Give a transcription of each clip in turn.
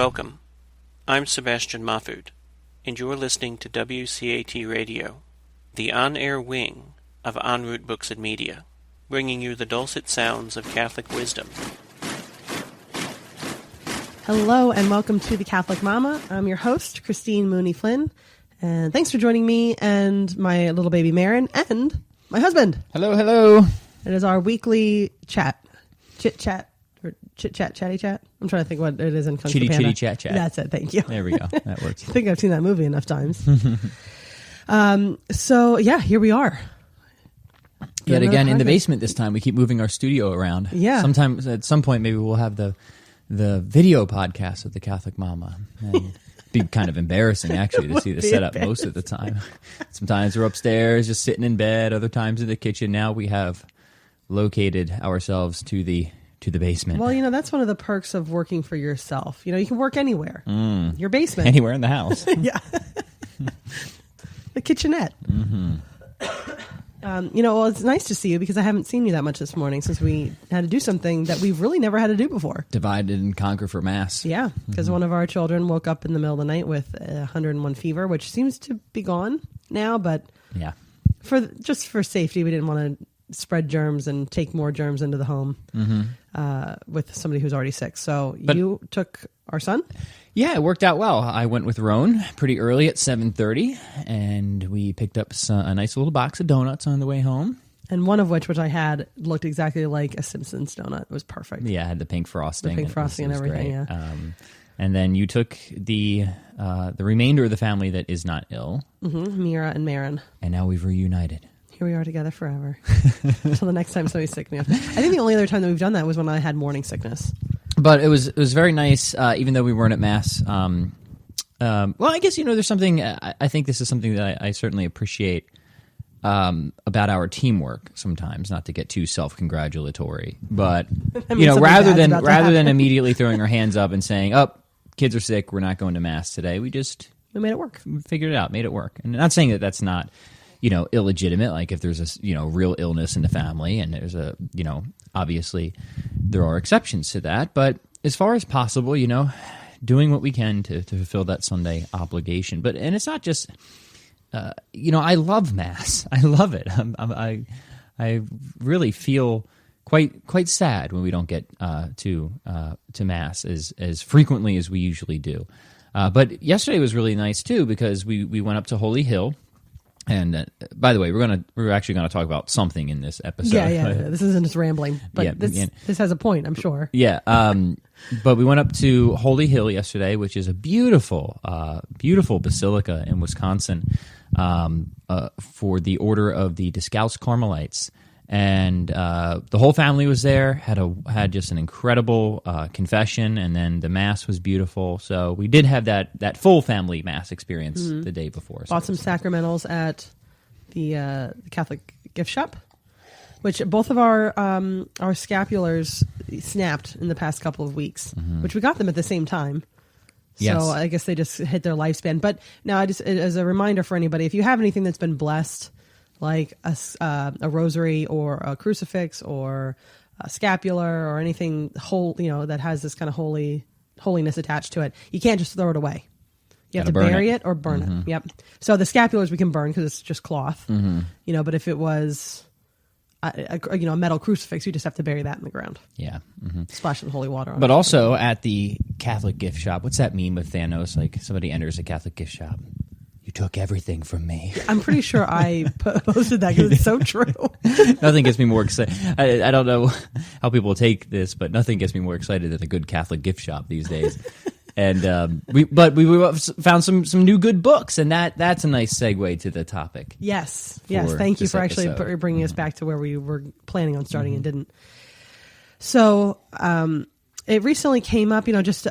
Welcome. I'm Sebastian Mahfood, and you're listening to WCAT Radio, the on-air wing of En Route Books and Media, bringing you the dulcet sounds of Catholic wisdom. Hello, and welcome to The Catholic Mama. I'm your host, Christine Mooney-Flynn, and thanks for joining me and my little baby Marin and my husband. Hello, hello. It is our weekly chat. Chit-chat. Or chit-chat, chatty-chat. I'm trying to think what it is in Kung Fu Panda. Chitty-chat-chat. That's it, thank you. There we go. That works. I think I've seen that movie enough times. So, here we are. Yet again, in the basement this time. We keep moving our studio around. Yeah. Sometimes, at some point, maybe we'll have the video podcast of the Catholic Mama. And it'd be kind of embarrassing, actually, to see the setup most of the time. Sometimes we're upstairs, just sitting in bed. Other times in the kitchen. Now we have located ourselves to the basement. Well, that's one of the perks of working for yourself. You can work anywhere. Your basement. Anywhere in the house. Yeah. The kitchenette. Mm-hmm. It's nice to see you because I haven't seen you that much this morning since we had to do something that we've really never had to do before. Divided and conquer for Mass. Yeah, because one of our children woke up in the middle of the night with 101 fever, which seems to be gone now, but yeah, for safety, we didn't want to spread germs and take more germs into the home with somebody who's already sick. But you took our son? Yeah, it worked out well. I went with Roan pretty early at 7:30, and we picked up a nice little box of donuts on the way home. And one of which I had, looked exactly like a Simpsons donut. It was perfect. Yeah, it had the pink frosting. And everything, great. yeah. And then you took the remainder of the family that is not ill. Mm-hmm, Mira and Marin. And now we've reunited. Here we are together forever. Until the next time somebody's sick. I think the only other time that we've done that was when I had morning sickness. But it was very nice, even though we weren't at Mass. Well, I guess, there's something, I think this is something that I certainly appreciate about our teamwork sometimes, not to get too self-congratulatory. But, rather than immediately throwing our hands up and saying, kids are sick, we're not going to Mass today, we made it work. Figured it out, made it work. And not saying that that's not illegitimate, like if there's a, real illness in the family and there's a, obviously there are exceptions to that. But as far as possible, doing what we can to fulfill that Sunday obligation. And it's not just, I love Mass. I love it. I really feel quite sad when we don't get to Mass as frequently as we usually do. But yesterday was really nice too, because we went up to Holy Hill. And by the way, we're actually going to talk about something in this episode. Yeah. This isn't just rambling, but this has a point, I'm sure. Yeah. But we went up to Holy Hill yesterday, which is a beautiful, beautiful basilica in Wisconsin, for the Order of the Discalced Carmelites. And the whole family was there, had just an incredible confession, and then the Mass was beautiful. So we did have that full family Mass experience the day before. Bought some sacramentals at the Catholic gift shop, which both of our scapulars snapped in the past couple of weeks, which we got them at the same time. So yes. I guess they just hit their lifespan. But now, as a reminder for anybody, if you have anything that's been blessed, like a rosary or a crucifix or a scapular or anything that has this kind of holiness attached to it, you can't just throw it away. You have to bury it or burn it. Yep. So the scapulars we can burn because it's just cloth. But if it was a metal crucifix, you just have to bury that in the ground. Yeah. Splash some holy water on it. But also at the Catholic gift shop, what's that meme with Thanos? Like somebody enters a Catholic gift shop. You took everything from me. I'm pretty sure I posted that because it's so true. Nothing gets me more excited. I don't know how people take this, but nothing gets me more excited than a good Catholic gift shop these days. And we found some new good books, and that's a nice segue to the topic. Yes. Thank you for actually bringing us back to where we were planning on starting and didn't. So it recently came up, just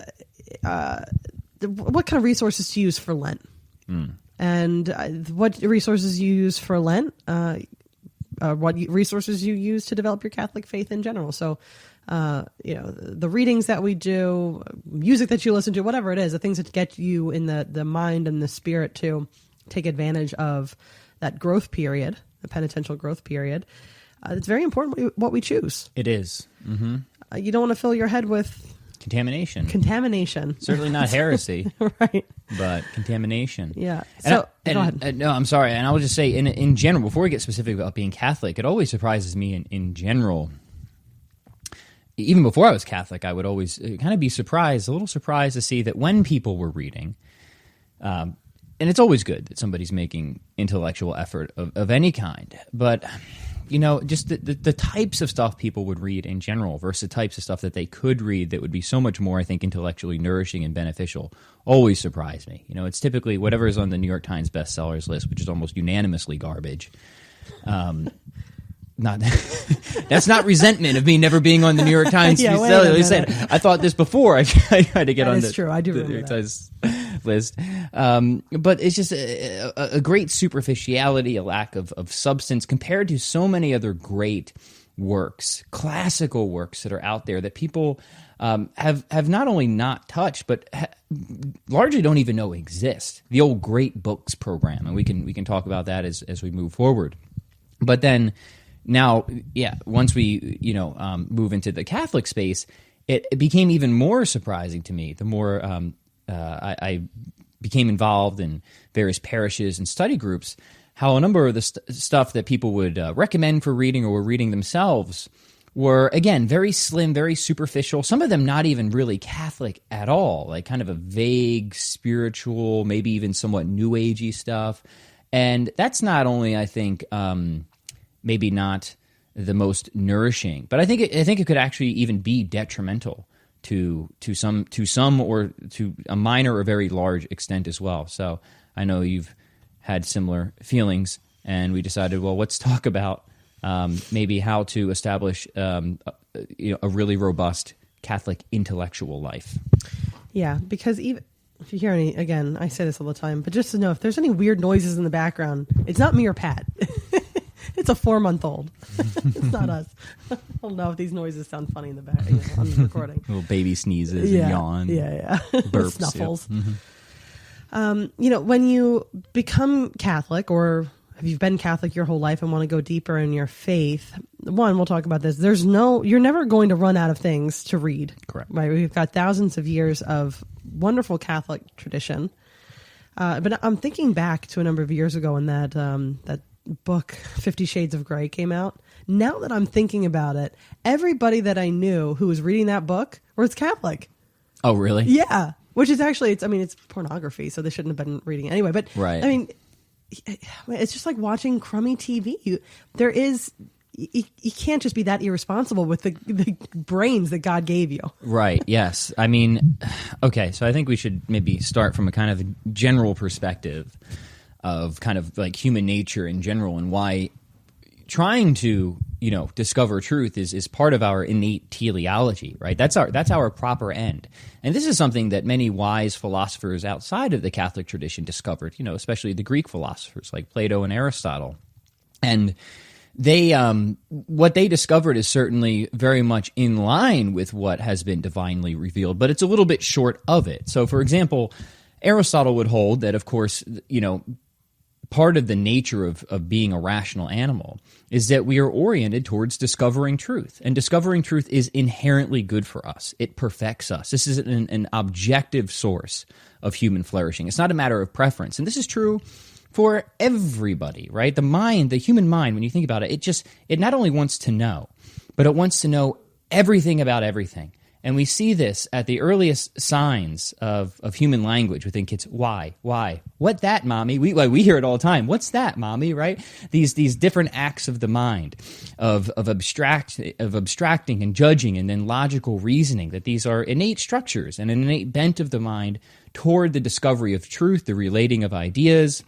what kind of resources to use for Lent. And what resources you use for Lent, what resources you use to develop your Catholic faith in general. So, the readings that we do, music that you listen to, whatever it is, the things that get you in the mind and the spirit to take advantage of that growth period, the penitential growth period. It's very important what we choose. It is. Mm-hmm. You don't want to fill your head with Contamination. Contamination. Certainly not heresy. Right. But contamination. Yeah. So, go ahead. No, I'm sorry. And I will just say, in general, before we get specific about being Catholic, it always surprises me in general. Even before I was Catholic, I would always kind of be a little surprised to see that when people were reading, and it's always good that somebody's making intellectual effort of any kind, but just the types of stuff people would read in general versus the types of stuff that they could read that would be so much more, I think, intellectually nourishing and beneficial always surprised me. It's typically whatever is on the New York Times bestsellers list, which is almost unanimously garbage. That's not resentment of me never being on the New York Times bestseller. I thought this before I tried to get on the true. I do remember New York Times list. But it's just a great superficiality, a lack of substance compared to so many other great works, classical works that are out there that people have not only not touched, but largely don't even know exist. The old Great Books program, and we can talk about that as we move forward. But then now, once we move into the Catholic space, it became even more surprising to me the more I became involved in various parishes and study groups, how a number of the stuff that people would recommend for reading or were reading themselves were, again, very slim, very superficial, some of them not even really Catholic at all, like kind of a vague, spiritual, maybe even somewhat New Agey stuff. And that's not only, I think, maybe not the most nourishing, but I think it could actually even be detrimental to some or to a minor or very large extent as well. So I know you've had similar feelings, and we decided, well, let's talk about maybe how to establish a really robust Catholic intellectual life. Yeah, because even if you hear any, again, I say this all the time, but just to know if there's any weird noises in the background, it's not me or Pat. It's a 4-month-old. It's not us. I don't know if these noises sound funny in the back on the recording. Little baby sneezes and yawn. Yeah. Burps. Snuffles. Yep. Mm-hmm. When you become Catholic, or if you've been Catholic your whole life and want to go deeper in your faith, we'll talk about this. You're never going to run out of things to read. Correct. Right? We've got thousands of years of wonderful Catholic tradition. But I'm thinking back to a number of years ago when that book 50 Shades of Grey came out. Now that I'm thinking about it, everybody that I knew who was reading that book was Catholic. Oh, really? Yeah. Which is actually, it's pornography, so they shouldn't have been reading it anyway. But right. I mean, it's just like watching crummy TV. You can't just be that irresponsible with the brains that God gave you. Right, yes. I mean, okay, so I think we should maybe start from a kind of a general perspective of kind of like human nature in general, and why trying to discover truth is part of our innate teleology, right? That's our proper end. And this is something that many wise philosophers outside of the Catholic tradition discovered, especially the Greek philosophers like Plato and Aristotle. And they what they discovered is certainly very much in line with what has been divinely revealed, but it's a little bit short of it. So, for example, Aristotle would hold that, of course, part of the nature of being a rational animal is that we are oriented towards discovering truth. And discovering truth is inherently good for us. It perfects us. This is an objective source of human flourishing. It's not a matter of preference. And this is true for everybody, right? The human mind, when you think about it, it not only wants to know, but it wants to know everything about everything. And we see this at the earliest signs of human language within kids. Why? What that, mommy? We hear it all the time. What's that, mommy? Right? These different acts of the mind, of abstracting and judging, and then logical reasoning. That these are innate structures and an innate bent of the mind toward the discovery of truth, the relating of ideas.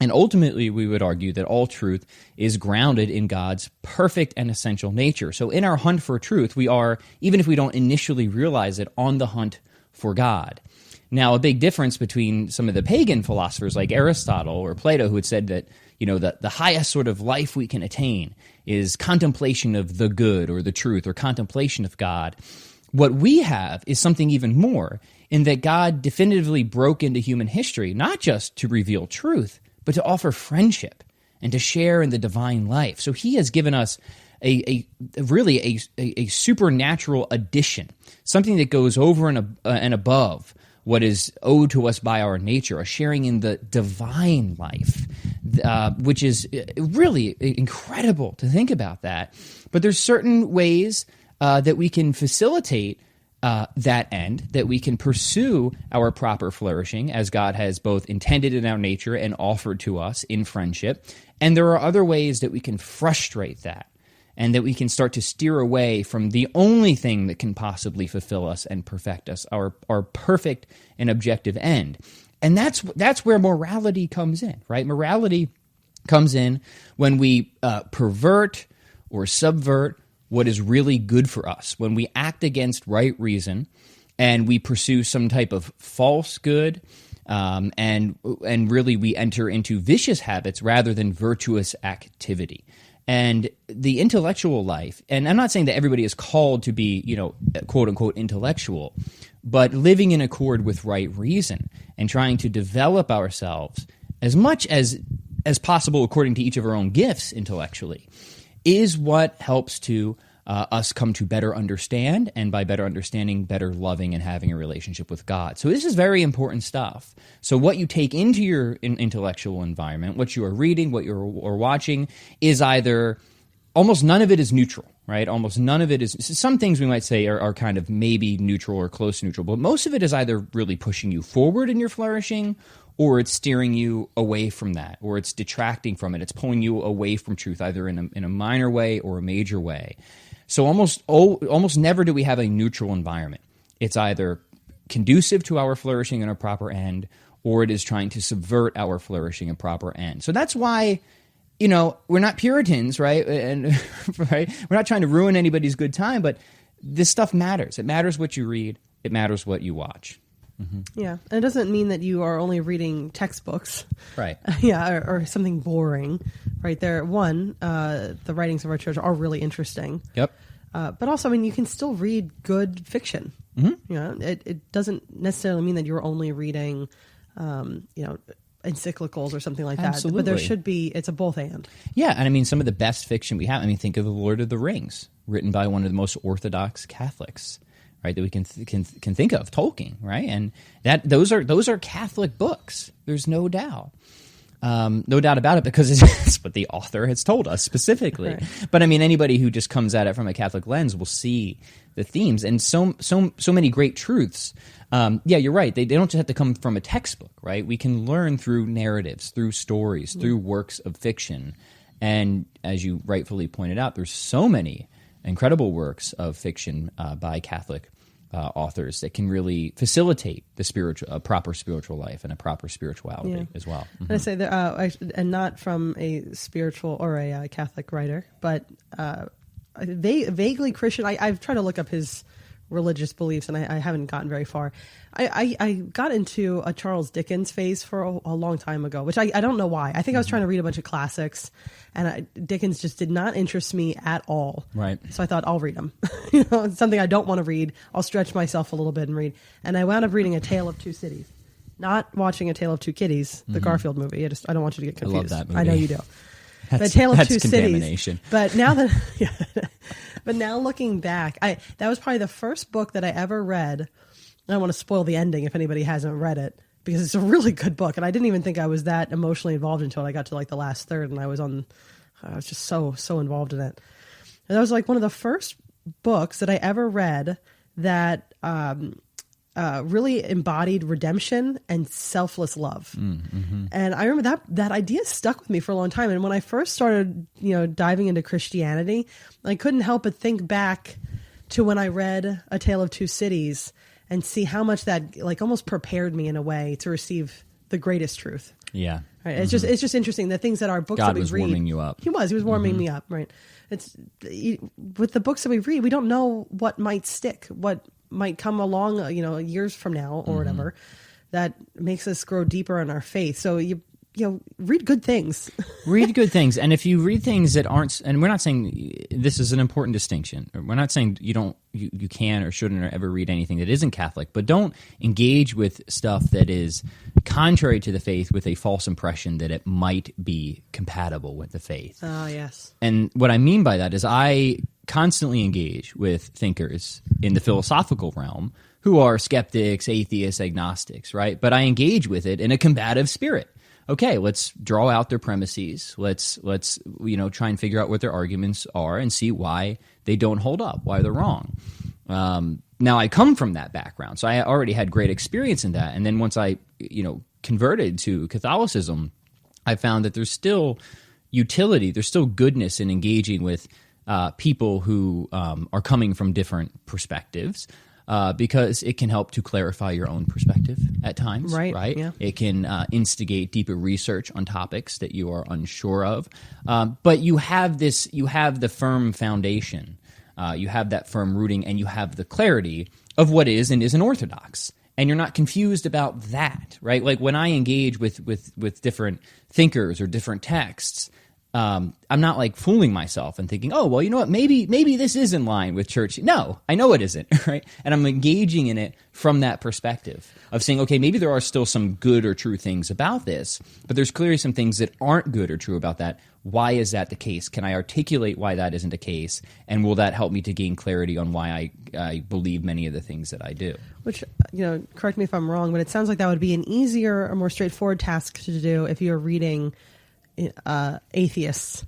And ultimately, we would argue that all truth is grounded in God's perfect and essential nature. So in our hunt for truth, we are, even if we don't initially realize it, on the hunt for God. Now, a big difference between some of the pagan philosophers like Aristotle or Plato, who had said that, the highest sort of life we can attain is contemplation of the good or the truth or contemplation of God. What we have is something even more, in that God definitively broke into human history, not just to reveal truth, but to offer friendship and to share in the divine life. So he has given us really a supernatural addition, something that goes over and above what is owed to us by our nature, a sharing in the divine life, which is really incredible to think about that. But there's certain ways that we can facilitate that end, that we can pursue our proper flourishing as God has both intended in our nature and offered to us in friendship. And there are other ways that we can frustrate that, and that we can start to steer away from the only thing that can possibly fulfill us and perfect us, our perfect and objective end. And that's where morality comes in, right? Morality comes in when we pervert or subvert what is really good for us, when we act against right reason and we pursue some type of false good, and really we enter into vicious habits rather than virtuous activity. And the intellectual life, and I'm not saying that everybody is called to be, quote unquote intellectual, but living in accord with right reason and trying to develop ourselves as much as possible according to each of our own gifts intellectually is what helps to us come to better understand, and by better understanding, better loving and having a relationship with God. So this is very important stuff. So what you take into your intellectual environment, what you are reading, what you're watching, is either, almost none of it is neutral, right? Almost none of it is, some things we might say are kind of maybe neutral or close to neutral, but most of it is either really pushing you forward in your flourishing, or it's steering you away from that, or it's detracting from it. It's pulling you away from truth, either in a minor way or a major way. So almost never do we have a neutral environment. It's either conducive to our flourishing and a proper end, or it is trying to subvert our flourishing and proper end. So that's why, we're not Puritans, right? And right? We're not trying to ruin anybody's good time, but this stuff matters. It matters what you read. It matters what you watch. Mm-hmm. Yeah, and it doesn't mean that you are only reading textbooks, right? Yeah, or something boring, right? The writings of our church are really interesting. Yep. But also, you can still read good fiction. Mm-hmm. It doesn't necessarily mean that you're only reading, encyclicals or something like that. Absolutely. But there should be. It's a both and. Yeah, and some of the best fiction we have. Think of The Lord of the Rings, written by one of the most Orthodox Catholics. Right, that we can think of, Tolkien, right, and those are Catholic books. There's no doubt about it, because it's what the author has told us specifically. Right. But anybody who just comes at it from a Catholic lens will see the themes and so many great truths. Yeah, you're right. They don't just have to come from a textbook, right? We can learn through narratives, through stories, through works of fiction, and as you rightfully pointed out, there's so many incredible works of fiction by Catholic authors that can really facilitate a proper spiritual life and a proper spirituality as well. Mm-hmm. I say that, and not from a spiritual or a Catholic writer, but vaguely Christian. I've tried to look up his religious beliefs, and I haven't gotten very far. I got into a Charles Dickens phase for a long time ago, which I don't know why. I think I was trying to read a bunch of classics, and Dickens just did not interest me at all. Right. So I thought, I'll read them. It's something I don't want to read. I'll stretch myself a little bit and read. And I wound up reading A Tale of Two Cities. Not watching A Tale of Two Kitties, the Garfield movie. I don't want you to get confused. I love that movie. I know you do. The Tale of Two Cities. But now but now looking back, that was probably the first book that I ever read. I don't want to spoil the ending if anybody hasn't read it, because it's a really good book, and I didn't even think I was that emotionally involved until I got to the last third, and I was just so involved in it. And that was one of the first books that I ever read that really embodied redemption and selfless love. Mm-hmm. And I remember that idea stuck with me for a long time. And when I first started, diving into Christianity, I couldn't help but think back to when I read A Tale of Two Cities and see how much that almost prepared me in a way to receive the greatest truth. Yeah. Right. It's just interesting, the things that our books God that we was read. warming you up. He was warming me up. Right. It's with the books that we read, we don't know what might stick, what might come along, years from now or whatever, that makes us grow deeper in our faith. So read good things. Read good things. And if you read things that aren't, and we're not saying this is an important distinction. We're not saying you can or shouldn't or ever read anything that isn't Catholic, but don't engage with stuff that is contrary to the faith with a false impression that it might be compatible with the faith. Oh, yes. And what I mean by that is I constantly engage with thinkers in the philosophical realm who are skeptics, atheists, agnostics, right? But I engage with it in a combative spirit. Okay, let's draw out their premises. Let's try and figure out what their arguments are and see why they don't hold up, why they're wrong. Now, I come from that background, so I already had great experience in that. And then once I converted to Catholicism, I found that there's still utility, there's still goodness in engaging with people who are coming from different perspectives. Because it can help to clarify your own perspective at times, right? Yeah. It can instigate deeper research on topics that you are unsure of. But you have the firm foundation, you have that firm rooting, and you have the clarity of what is and isn't orthodox. And you're not confused about that, right? Like when I engage with different thinkers or different texts, I'm not like fooling myself and thinking, oh, well, you know what, maybe this is in line with church. No, I know it isn't, right? And I'm engaging in it from that perspective of saying, okay, maybe there are still some good or true things about this, but there's clearly some things that aren't good or true about that. Why is that the case? Can I articulate why that isn't the case? And will that help me to gain clarity on why I believe many of the things that I do? Which, correct me if I'm wrong, but it sounds like that would be an easier or more straightforward task to do if you're reading atheists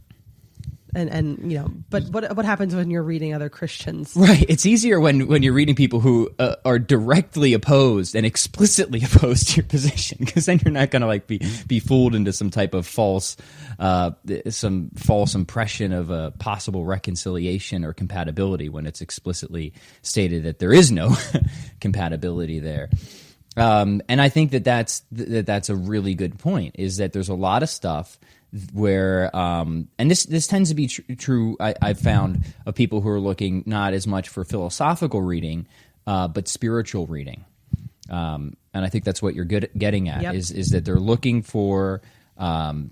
but what happens when you're reading other Christians? Right. It's easier when you're reading people who are directly opposed and explicitly opposed to your position, because then you're not going to be fooled into some type of false impression of a possible reconciliation or compatibility when it's explicitly stated that there is no compatibility there. And I think that's a really good point, is that there's a lot of stuff where, and this tends to be true, I've found, of people who are looking not as much for philosophical reading, but spiritual reading. And I think that's what you're getting at, is that they're looking for, I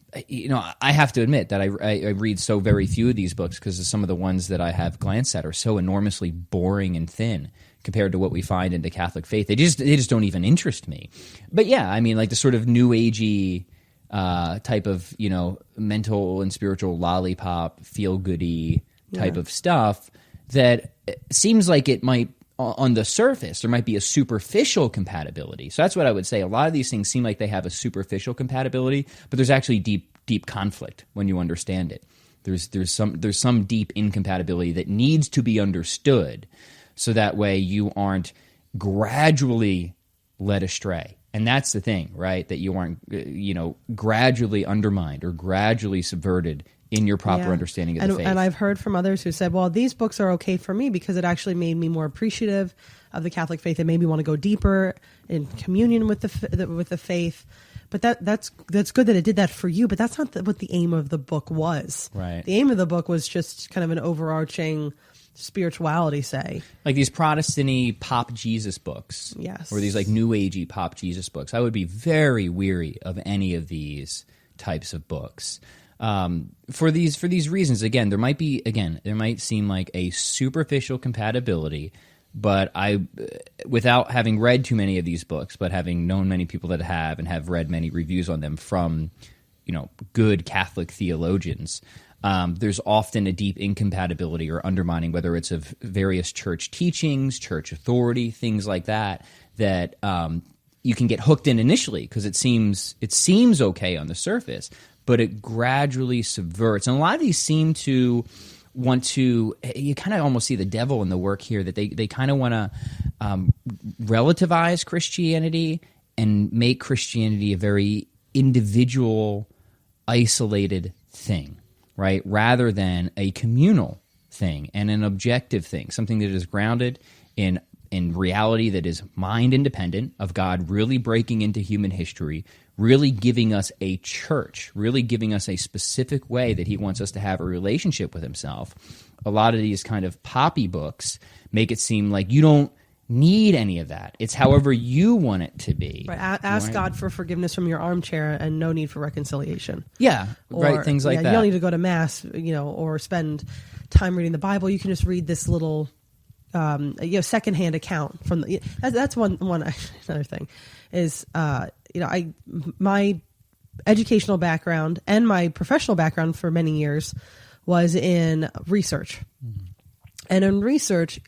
have to admit that I read so very few of these books because some of the ones that I have glanced at are so enormously boring and thin compared to what we find in the Catholic faith. They just don't even interest me. But yeah, I mean, like the sort of new agey type of, mental and spiritual lollipop, feel-goody type of stuff that seems like it might, on the surface, there might be a superficial compatibility. So that's what I would say. A lot of these things seem like they have a superficial compatibility, but there's actually deep conflict when you understand it. There's some deep incompatibility that needs to be understood, so that way you aren't gradually led astray. And that's the thing, right? That you aren't, gradually undermined or gradually subverted in your proper understanding of the faith. And I've heard from others who said, well, these books are okay for me because it actually made me more appreciative of the Catholic faith. It made me want to go deeper in communion with the faith. But that's good that it did that for you, but that's not what the aim of the book was. Right. The aim of the book was just kind of an overarching spirituality, say. Like these Protestant-y pop Jesus books. Yes. Or these like new agey pop Jesus books. I would be very weary of any of these types of books. For these reasons, again, there might seem like a superficial compatibility, but without having read too many of these books, but having known many people that have and have read many reviews on them from, good Catholic theologians, there's often a deep incompatibility or undermining, whether it's of various church teachings, church authority, things like that you can get hooked in initially because it seems okay on the surface, but it gradually subverts. And a lot of these seem to want to, you kind of almost see the devil in the work here, that they kind of want to relativize Christianity and make Christianity a very individual, isolated thing, right? Rather than a communal thing and an objective thing, something that is grounded in reality, that is mind independent of God really breaking into human history, really giving us a church, really giving us a specific way that he wants us to have a relationship with himself. A lot of these kind of poppy books make it seem like you don't need any of that. It's however you want it to be. Right. Ask God for forgiveness from your armchair and no need for reconciliation. Yeah, right, things like that. You don't need to go to Mass, or spend time reading the Bible. You can just read this little secondhand account from that's one another thing is my educational background and my professional background for many years was in research. And in research,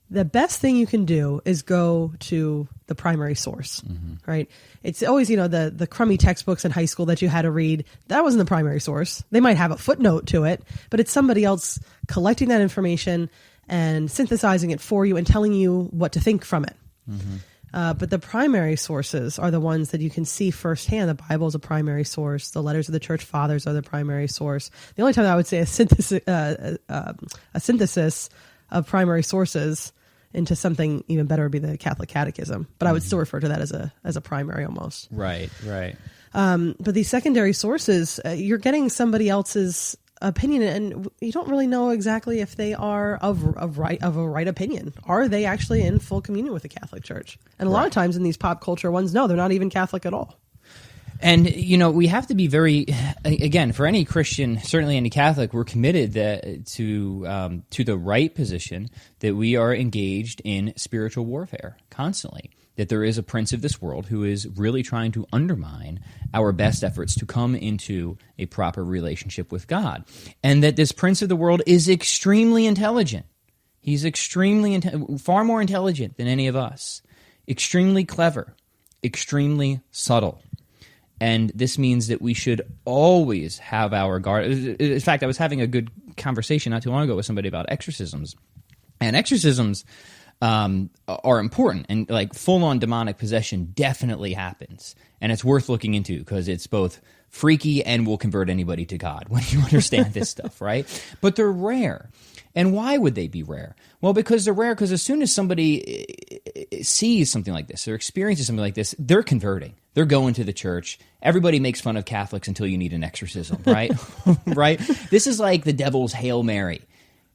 the best thing you can do is go to the primary source, right? It's always, the crummy textbooks in high school that you had to read. That wasn't the primary source. They might have a footnote to it, but it's somebody else collecting that information and synthesizing it for you and telling you what to think from it. But the primary sources are the ones that you can see firsthand. The Bible is a primary source. The letters of the church fathers are the primary source. The only time I would say a synthesis of primary sources into something even better would be the Catholic Catechism. But I would still refer to that as a primary almost. Right. But these secondary sources, you're getting somebody else's opinion, and you don't really know exactly if they are of a right opinion. Are they actually in full communion with the Catholic Church? And a lot of times in these pop culture ones, no, they're not even Catholic at all. And, we have to be very, again, for any Christian, certainly any Catholic, we're committed to the right position that we are engaged in spiritual warfare constantly, that there is a prince of this world who is really trying to undermine our best efforts to come into a proper relationship with God. And that this prince of the world is extremely intelligent. He's far more intelligent than any of us, extremely clever, extremely subtle. And this means that we should always have our guard. In fact, I was having a good conversation not too long ago with somebody about exorcisms. And exorcisms are important. And like full-on demonic possession definitely happens. And it's worth looking into because it's both freaky and will convert anybody to God when you understand this stuff, right? But they're rare. And why would they be rare? Well, because they're rare because as soon as somebody sees something like this or experiences something like this, they're converting. They're going to the church. Everybody makes fun of Catholics until you need an exorcism, right? Right? This is like the devil's Hail Mary.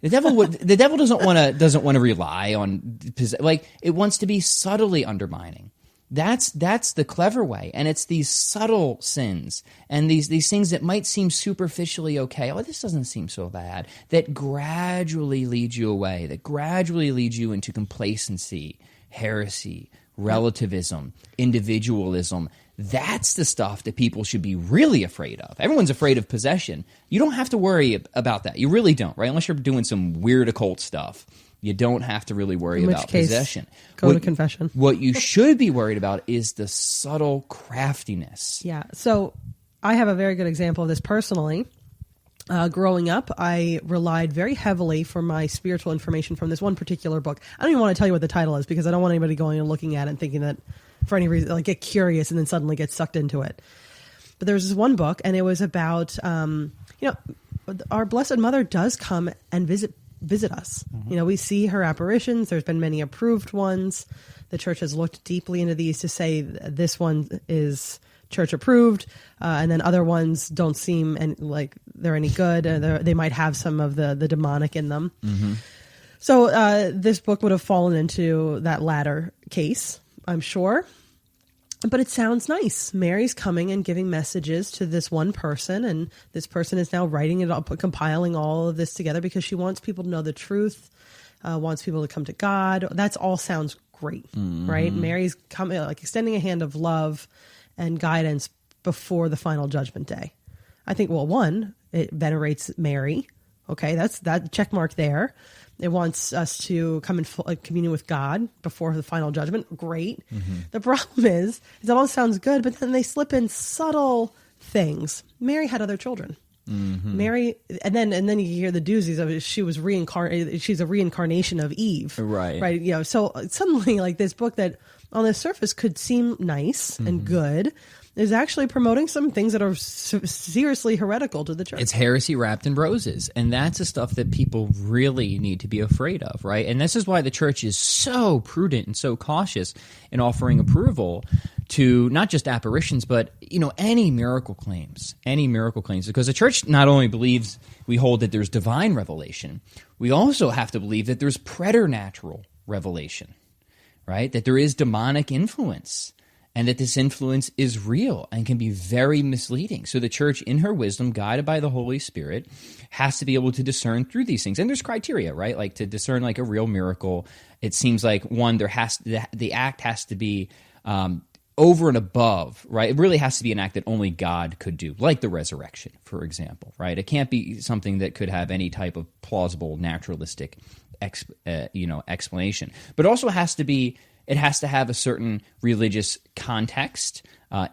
The devil doesn't want to rely on, like, it wants to be subtly undermining. That's the clever way, and it's these subtle sins and these things that might seem superficially okay. Oh, this doesn't seem so bad. That gradually lead you away. That gradually lead you into complacency, heresy, relativism, individualism. That's the stuff that people should be really afraid of. Everyone's afraid of possession. You don't have to worry about that. You really don't, right? Unless you're doing some weird occult stuff. You don't have to really worry about possession. Go to confession. What you should be worried about is the subtle craftiness. Yeah. So I have a very good example of this personally. Growing up, I relied very heavily for my spiritual information from this one particular book. I don't even want to tell you what the title is because I don't want anybody going and looking at it and thinking that for any reason, like get curious and then suddenly get sucked into it. But there was this one book, and it was about, our Blessed Mother does come and visit us. Mm-hmm. We see her apparitions. There's been many approved ones. The church has looked deeply into these to say this one is church approved, and then other ones don't seem like they're any good. They might have some of the demonic in them. Mm-hmm. So this book would have fallen into that latter case, I'm sure. But it sounds nice. Mary's coming and giving messages to this one person, and this person is now writing it up, compiling all of this together because she wants people to know the truth, wants people to come to God. That's all sounds great, right? Mary's coming, like extending a hand of love and guidance before the final judgment day. I think, well, one, it venerates Mary. Okay, that's that check mark there. It wants us to come in communion with God before the final judgment. Great. Mm-hmm. The problem is it all sounds good, but then they slip in subtle things. Mary had other children. Mm-hmm. Mary, and then you hear the doozies of it. She was reincarnated. She's a reincarnation of Eve. Right. So suddenly, like this book that on the surface could seem nice and good is actually promoting some things that are seriously heretical to the church. It's heresy wrapped in roses, and that's the stuff that people really need to be afraid of, right? And this is why the church is so prudent and so cautious in offering approval to not just apparitions, but any miracle claims, because the church not only believes we hold that there's divine revelation, we also have to believe that there's preternatural revelation. right? That there is demonic influence, and that this influence is real and can be very misleading. So the church, in her wisdom, guided by the Holy Spirit, has to be able to discern through these things. And there's criteria, right? Like to discern like a real miracle, it seems like one, the act has to be over and above, right? It really has to be an act that only God could do, like the resurrection, for example, right? It can't be something that could have any type of plausible, naturalistic, explanation. But also it has to have a certain religious context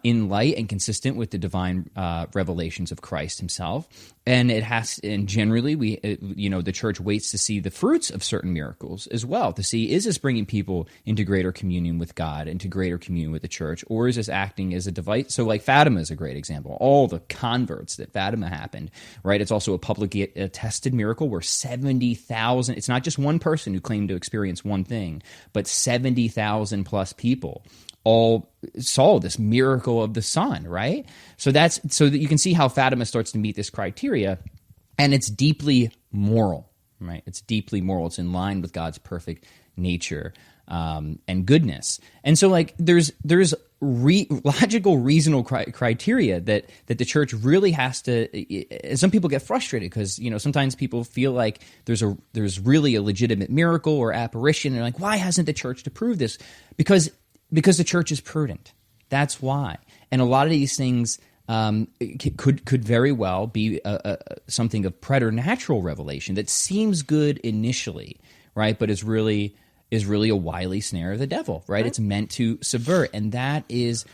in light and consistent with the divine revelations of Christ himself. And generally the church waits to see the fruits of certain miracles as well, to see, is this bringing people into greater communion with God, into greater communion with the church, or is this acting as a device? So like Fatima is a great example. All the converts that Fatima happened, right? It's also a publicly attested miracle where 70,000, it's not just one person who claimed to experience one thing, but 70,000 plus people all saw this miracle of the sun, right? So that you can see how Fatima starts to meet this criteria, and it's deeply moral, right? It's deeply moral. It's in line with God's perfect nature and goodness. And so like there's logical, reasonable criteria that the church really has to. Some people get frustrated because sometimes people feel like there's really a legitimate miracle or apparition, and they're like, why hasn't the church to prove this? Because the church is prudent. That's why. And a lot of these things could very well be something of preternatural revelation that seems good initially, right? But is really a wily snare of the devil, right? It's meant to subvert. And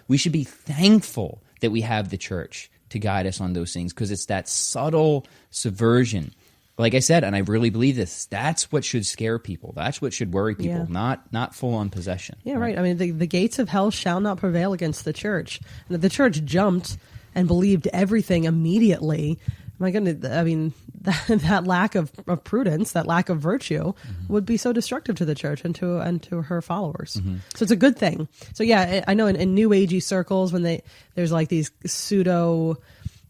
we should be thankful that we have the church to guide us on those things, because it's that subtle subversion. Like I said, and I really believe this, that's what should scare people. That's what should worry people, not full-on possession. Yeah, right. I mean, the gates of hell shall not prevail against the church. And if the church jumped and believed everything immediately, my goodness, I mean, that lack of prudence, that lack of virtue would be so destructive to the church and to her followers. So it's a good thing. So yeah, I know in New Agey circles, when there's like these pseudo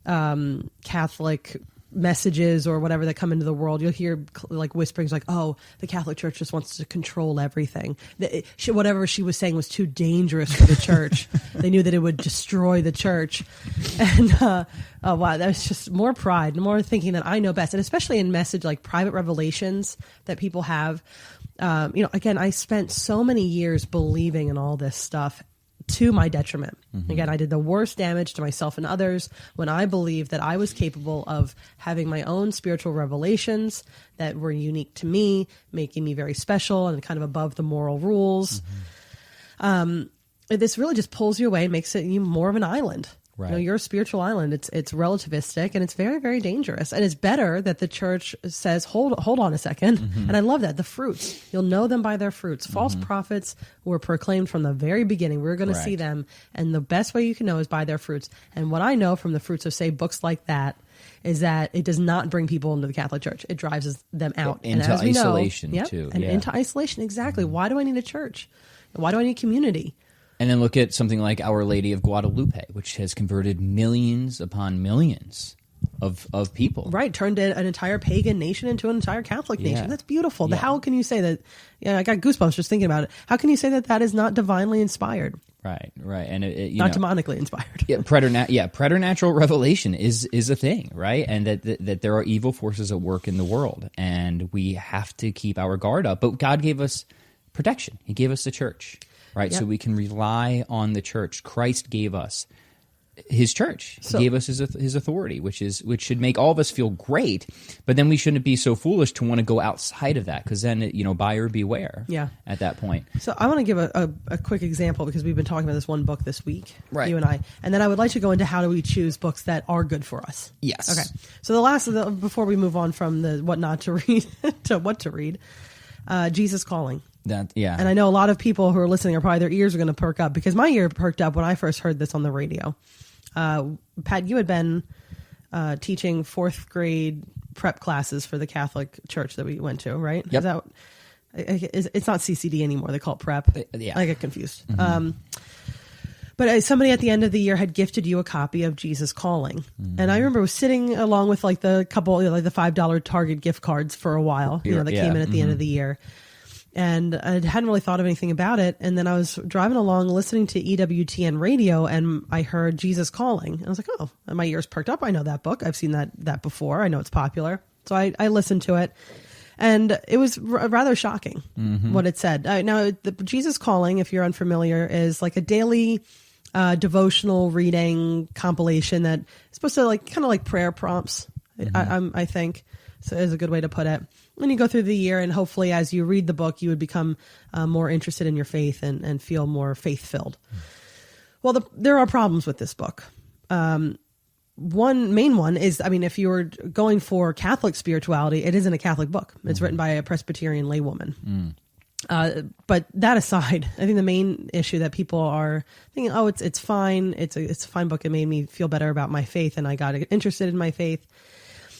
Catholic messages or whatever that come into the world, you'll hear like whisperings like, oh, the Catholic Church just wants to control everything. Whatever she was saying was too dangerous for the church. They knew that it would destroy the church. And oh wow, that was just more pride, more thinking that I know best. And especially in message like private revelations that people have. Again, I spent so many years believing in all this stuff to my detriment. Again, I did the worst damage to myself and others when I believed that I was capable of having my own spiritual revelations that were unique to me, making me very special and kind of above the moral rules. This really just pulls you away, makes you more of an island. Right. You're a spiritual island. It's relativistic, and it's very, very dangerous. And it's better that the church says, hold on a second. And I love that. The fruits, you'll know them by their fruits. False prophets were proclaimed from the very beginning. We're going to see them. And the best way you can know is by their fruits. And what I know from the fruits of, say, books like that is that it does not bring people into the Catholic Church. It drives them out. Into isolation, too. And into isolation, exactly. Why do I need a church? Why do I need community? And then look at something like Our Lady of Guadalupe, which has converted millions upon millions of people. Right, turned an entire pagan nation into an entire Catholic nation. That's beautiful. Yeah. How can you say that? I got goosebumps just thinking about it. How can you say that is not divinely inspired? Right, and not demonically inspired. Preternatural revelation is a thing, right? And that there are evil forces at work in the world, and we have to keep our guard up. But God gave us protection. He gave us the church. Right, so we can rely on the church. Christ gave us his church. He gave us his authority, which should make all of us feel great. But then we shouldn't be so foolish to want to go outside of that, because then buyer beware. Yeah. At that point. So I want to give a quick example, because we've been talking about this one book this week, right? You and I, and then I would like to go into how do we choose books that are good for us. Yes. Okay. So before we move on from the what not to read to what to read, Jesus Calling. And I know a lot of people who are listening their ears are going to perk up, because my ear perked up when I first heard this on the radio. Pat, you had been teaching 4th grade prep classes for the Catholic Church that we went to, right? Yep. It's not CCD anymore. They call it prep. Yeah. I get confused. But somebody at the end of the year had gifted you a copy of Jesus Calling. And I remember sitting along with like the couple, like the $5 Target gift cards for a while, that came in at the end of the year. And I hadn't really thought of anything about it. And then I was driving along listening to EWTN radio, and I heard Jesus Calling. And I was like, oh, and my ears perked up. I know that book. I've seen that before. I know it's popular. So I listened to it. And it was rather shocking what it said. Now, the Jesus Calling, if you're unfamiliar, is like a daily devotional reading compilation that is supposed to kind of like prayer prompts, I think. So is a good way to put it. And you go through the year, and hopefully as you read the book, you would become more interested in your faith and feel more faith-filled. Well, there are problems with this book. One main one is, if you were going for Catholic spirituality, it isn't a Catholic book. It's written by a Presbyterian laywoman. But that aside, I think the main issue that people are thinking, oh, it's fine. It's a fine book. It made me feel better about my faith, and I got interested in my faith,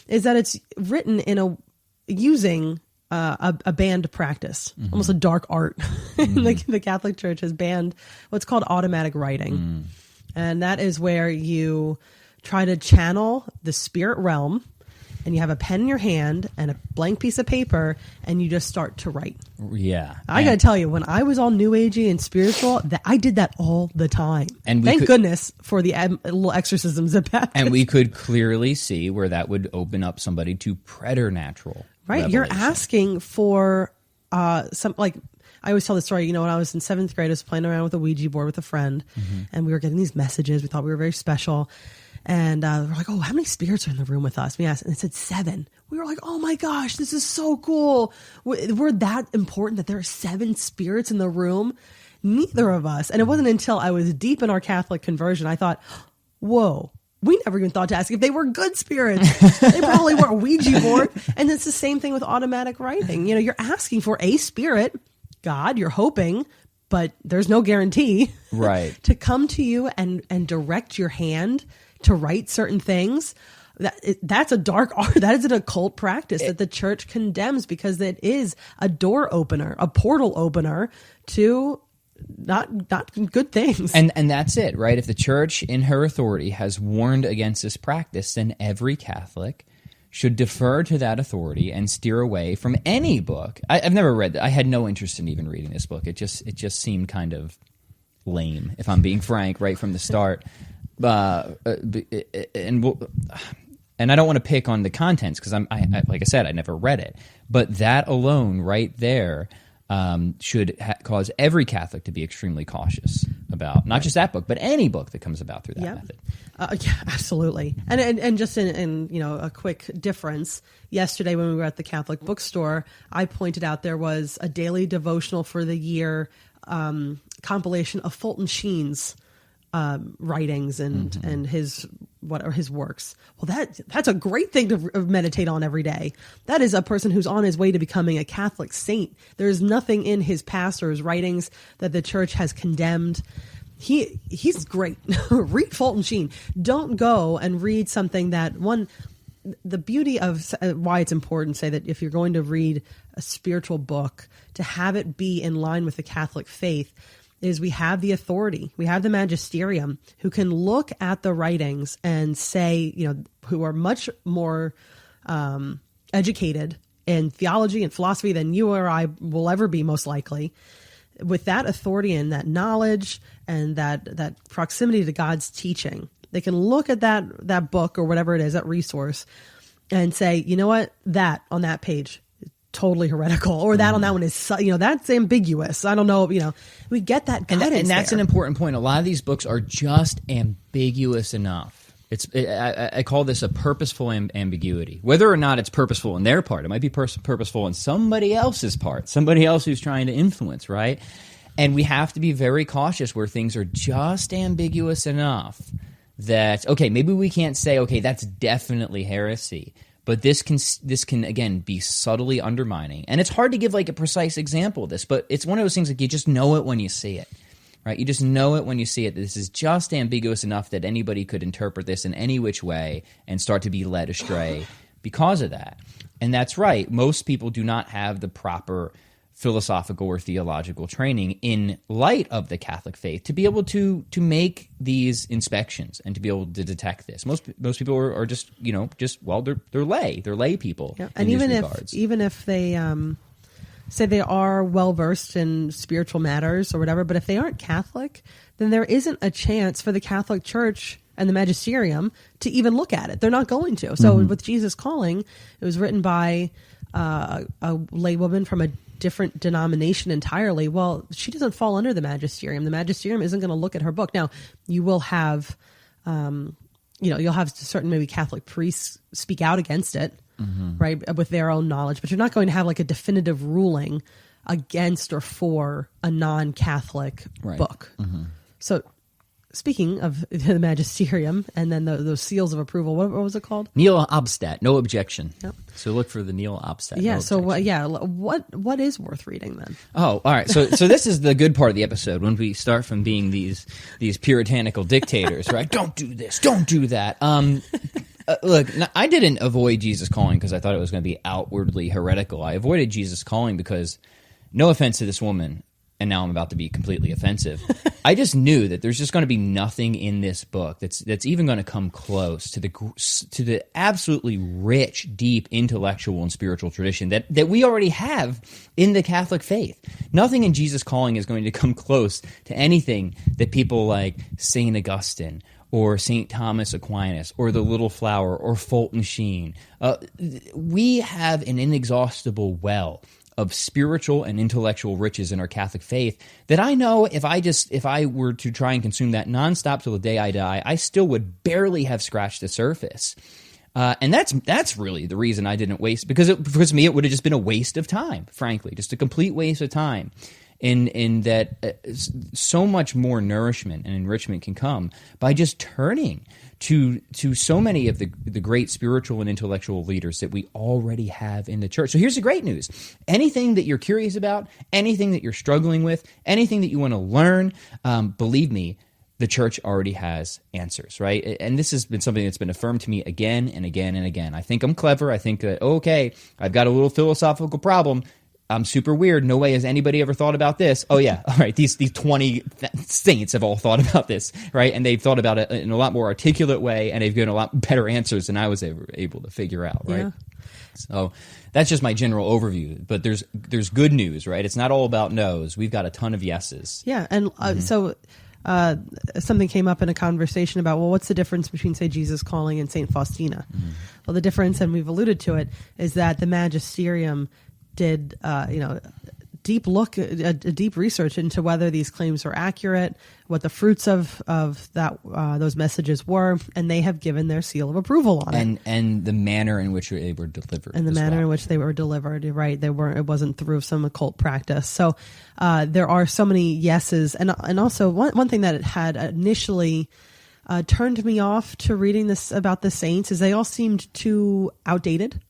is that it's written using a banned practice, almost a dark art. The Catholic Church has banned what's called automatic writing. And that is where you try to channel the spirit realm, and you have a pen in your hand and a blank piece of paper, and you just start to write. Yeah. I got to tell you, when I was all new agey and spiritual, I did that all the time. And thank goodness for the little exorcisms that Pat did. And we could clearly see where that would open up somebody to preternatural. Right. Revelation. You're asking for some, I always tell the story, when I was in 7th grade, I was playing around with a Ouija board with a friend, and we were getting these messages. We thought we were very special. And we're like, oh, how many spirits are in the room with us? We asked, and it said 7. We were like, oh my gosh, this is so cool. We're that important that there are 7 spirits in the room? Neither of us. And it wasn't until I was deep in our Catholic conversion, I thought, whoa, we never even thought to ask if they were good spirits. They probably were a Ouija board. And it's the same thing with automatic writing. You're asking for a spirit, God, you're hoping, but there's no guarantee, right, to come to you and direct your hand to write certain things. That's a dark art. That is an occult practice that the church condemns, because it is a door opener, a portal opener to not good things. And that's it, right? If the church in her authority has warned against this practice, then every Catholic should defer to that authority and steer away from any book. I've never read that. I had no interest in even reading this book. It just seemed kind of lame, if I'm being frank, right from the start. And I don't want to pick on the contents, because I like I said, I never read it. But that alone, right there, should cause every Catholic to be extremely cautious about not just that book, but any book that comes about through that method. Yeah, absolutely. And just in a quick difference, yesterday when we were at the Catholic bookstore, I pointed out there was a daily devotional for the year compilation of Fulton Sheen's writings and his works. Well, that's a great thing to meditate on every day. That is a person who's on his way to becoming a Catholic saint. There's nothing in his past or his writings that the church has condemned. He's great. Read Fulton Sheen. Don't go and read something that the beauty of why it's important, say that if you're going to read a spiritual book, to have it be in line with the Catholic faith, is we have the authority, we have the magisterium who can look at the writings and say, who are much more educated in theology and philosophy than you or I will ever be, most likely. With that authority and that knowledge and that proximity to God's teaching, they can look at that book or whatever it is, that resource, and say, you know what, that on that page is totally heretical, or that on that one is, that's ambiguous. I don't know, we get that guidance. And that's an important point. A lot of these books are just ambiguous enough. I call this a purposeful ambiguity. Whether or not it's purposeful in their part, it might be purposeful on somebody else's part, somebody else who's trying to influence, right? And we have to be very cautious where things are just ambiguous enough that, okay, maybe we can't say, okay, that's definitely heresy, but this can again be subtly undermining. And it's hard to give like a precise example of this, but it's one of those things like you just know it when you see it. Right, you just know it when you see it. This is just ambiguous enough that anybody could interpret this in any which way and start to be led astray because of that. And that's right. Most people do not have the proper philosophical or theological training in light of the Catholic faith to be able to make these inspections and to be able to detect this. Most people are just they're lay people. Yeah. And even if they say they are well versed in spiritual matters or whatever, but if they aren't Catholic, then there isn't a chance for the Catholic Church and the magisterium to even look at it. They're not going to. So with Jesus Calling, it was written by a laywoman from a different denomination entirely. Well, she doesn't fall under the magisterium. The magisterium isn't going to look at her book. Now, you will have, you'll have certain maybe Catholic priests speak out against it, right, with their own knowledge, but you're not going to have like a definitive ruling against or for a non-Catholic book. So speaking of the magisterium and then those seals of approval, what was it called? Nihil obstat, no objection. Yep. So look for the nihil obstat. Yeah. No so objection. what is worth reading then? Oh, all right. So this is the good part of the episode when we start from being these puritanical dictators, right? Don't do this, don't do that. Look, I didn't avoid Jesus Calling because I thought it was going to be outwardly heretical. I avoided Jesus Calling because, no offense to this woman, and now I'm about to be completely offensive, I just knew that there's just going to be nothing in this book that's even going to come close to the absolutely rich, deep intellectual and spiritual tradition that we already have in the Catholic faith. Nothing in Jesus Calling is going to come close to anything that people like St. Augustine or St. Thomas Aquinas, or the Little Flower, or Fulton Sheen. We have an inexhaustible well of spiritual and intellectual riches in our Catholic faith that I know if I were to try and consume that nonstop till the day I die, I still would barely have scratched the surface. And that's really the reason I didn't waste, because to me it would have just been a waste of time, frankly, just a complete waste of time. In that so much more nourishment and enrichment can come by just turning to so many of the great spiritual and intellectual leaders that we already have in the church. So here's the great news. Anything that you're curious about, anything that you're struggling with, anything that you want to learn, believe me, the church already has answers, right? And this has been something that's been affirmed to me again and again and again. I think I'm clever. I think that, okay, I've got a little philosophical problem. I'm super weird. No way has anybody ever thought about this. Oh yeah, all right. These 20 saints have all thought about this, right? And they've thought about it in a lot more articulate way, and they've given a lot better answers than I was able to figure out, right? Yeah. So that's just my general overview. But there's good news, right? It's not all about no's. We've got a ton of yeses. Yeah, and so something came up in a conversation about, well, what's the difference between, say, Jesus Calling and St. Faustina? Well, the difference, and we've alluded to it, is that the magisterium did deep research into whether these claims were accurate, what the fruits of that those messages were, and they have given their seal of approval on it. And the manner in which they were delivered. And the manner in which they were delivered, right? It wasn't through some occult practice. So there are so many yeses, and also one thing that it had initially turned me off to reading this about the saints is they all seemed too outdated.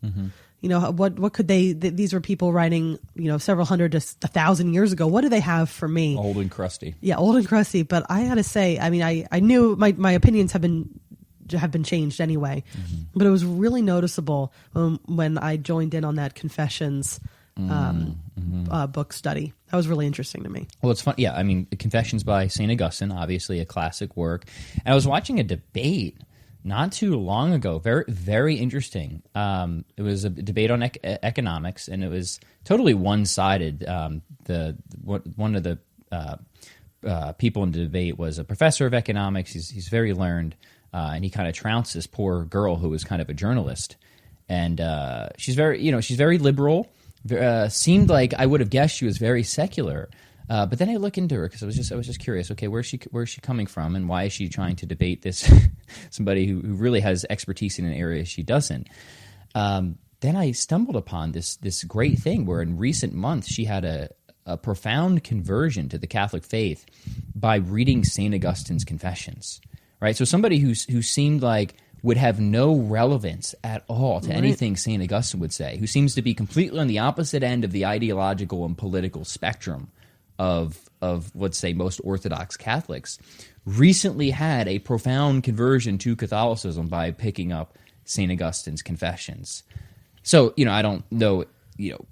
What could they? These were people writing, several hundred to 1,000 years ago. What do they have for me? Old and crusty. Yeah, old and crusty. But I had to say, I mean, I knew my opinions have been changed anyway, but it was really noticeable when I joined in on that Confessions book study. That was really interesting to me. Well, it's fun. Yeah, I mean, Confessions by St. Augustine, obviously a classic work. And I was watching a debate not too long ago, very, very interesting. It was a debate on economics, and it was totally one-sided. One of the people in the debate was a professor of economics. He's very learned, and he kind of trounced this poor girl who was kind of a journalist. And she's very liberal. Seemed like I would have guessed she was very secular. But then I look into her because I was just curious. Okay, where's she coming from, and why is she trying to debate this somebody who really has expertise in an area she doesn't? Then I stumbled upon this great thing where in recent months she had a profound conversion to the Catholic faith by reading St. Augustine's Confessions. Right, so somebody who seemed like would have no relevance at all to anything St. Augustine would say, who seems to be completely on the opposite end of the ideological and political spectrum of let's say most Orthodox Catholics, recently had a profound conversion to Catholicism by picking up St. Augustine's Confessions. So, I don't know,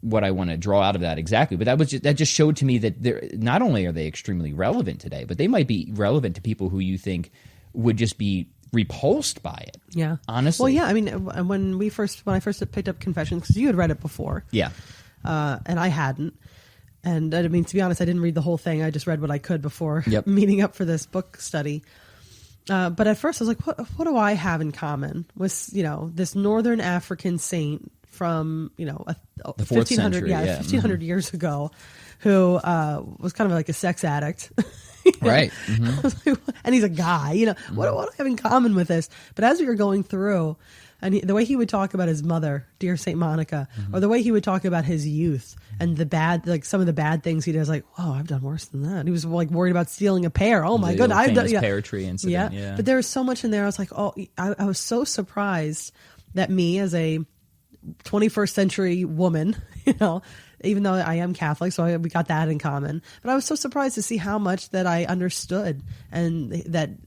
what I want to draw out of that exactly, but that just showed to me that not only are they extremely relevant today, but they might be relevant to people who you think would just be repulsed by it. Yeah, honestly. Well, yeah. I mean, when I first picked up Confessions, because you had read it before. Yeah. and I hadn't. And I mean, to be honest, I didn't read the whole thing. I just read what I could before meeting up for this book study. But at first I was like, what do I have in common with, this Northern African saint from, the 1500, 1500 years ago, who was kind of like a sex addict. Right. Mm-hmm. And he's a guy, what do I have in common with this? But as we were going through, and the way he would talk about his mother, dear Saint Monica, or the way he would talk about his youth and the bad, like some of the bad things he does, like, oh, I've done worse than that. He was like worried about stealing a pear. Oh my goodness, I've done pear tree incident. Yeah. But there was so much in there. I was like, I was so surprised that me as a 21st century woman, even though I am Catholic, so we got that in common. But I was so surprised to see how much that I understood, and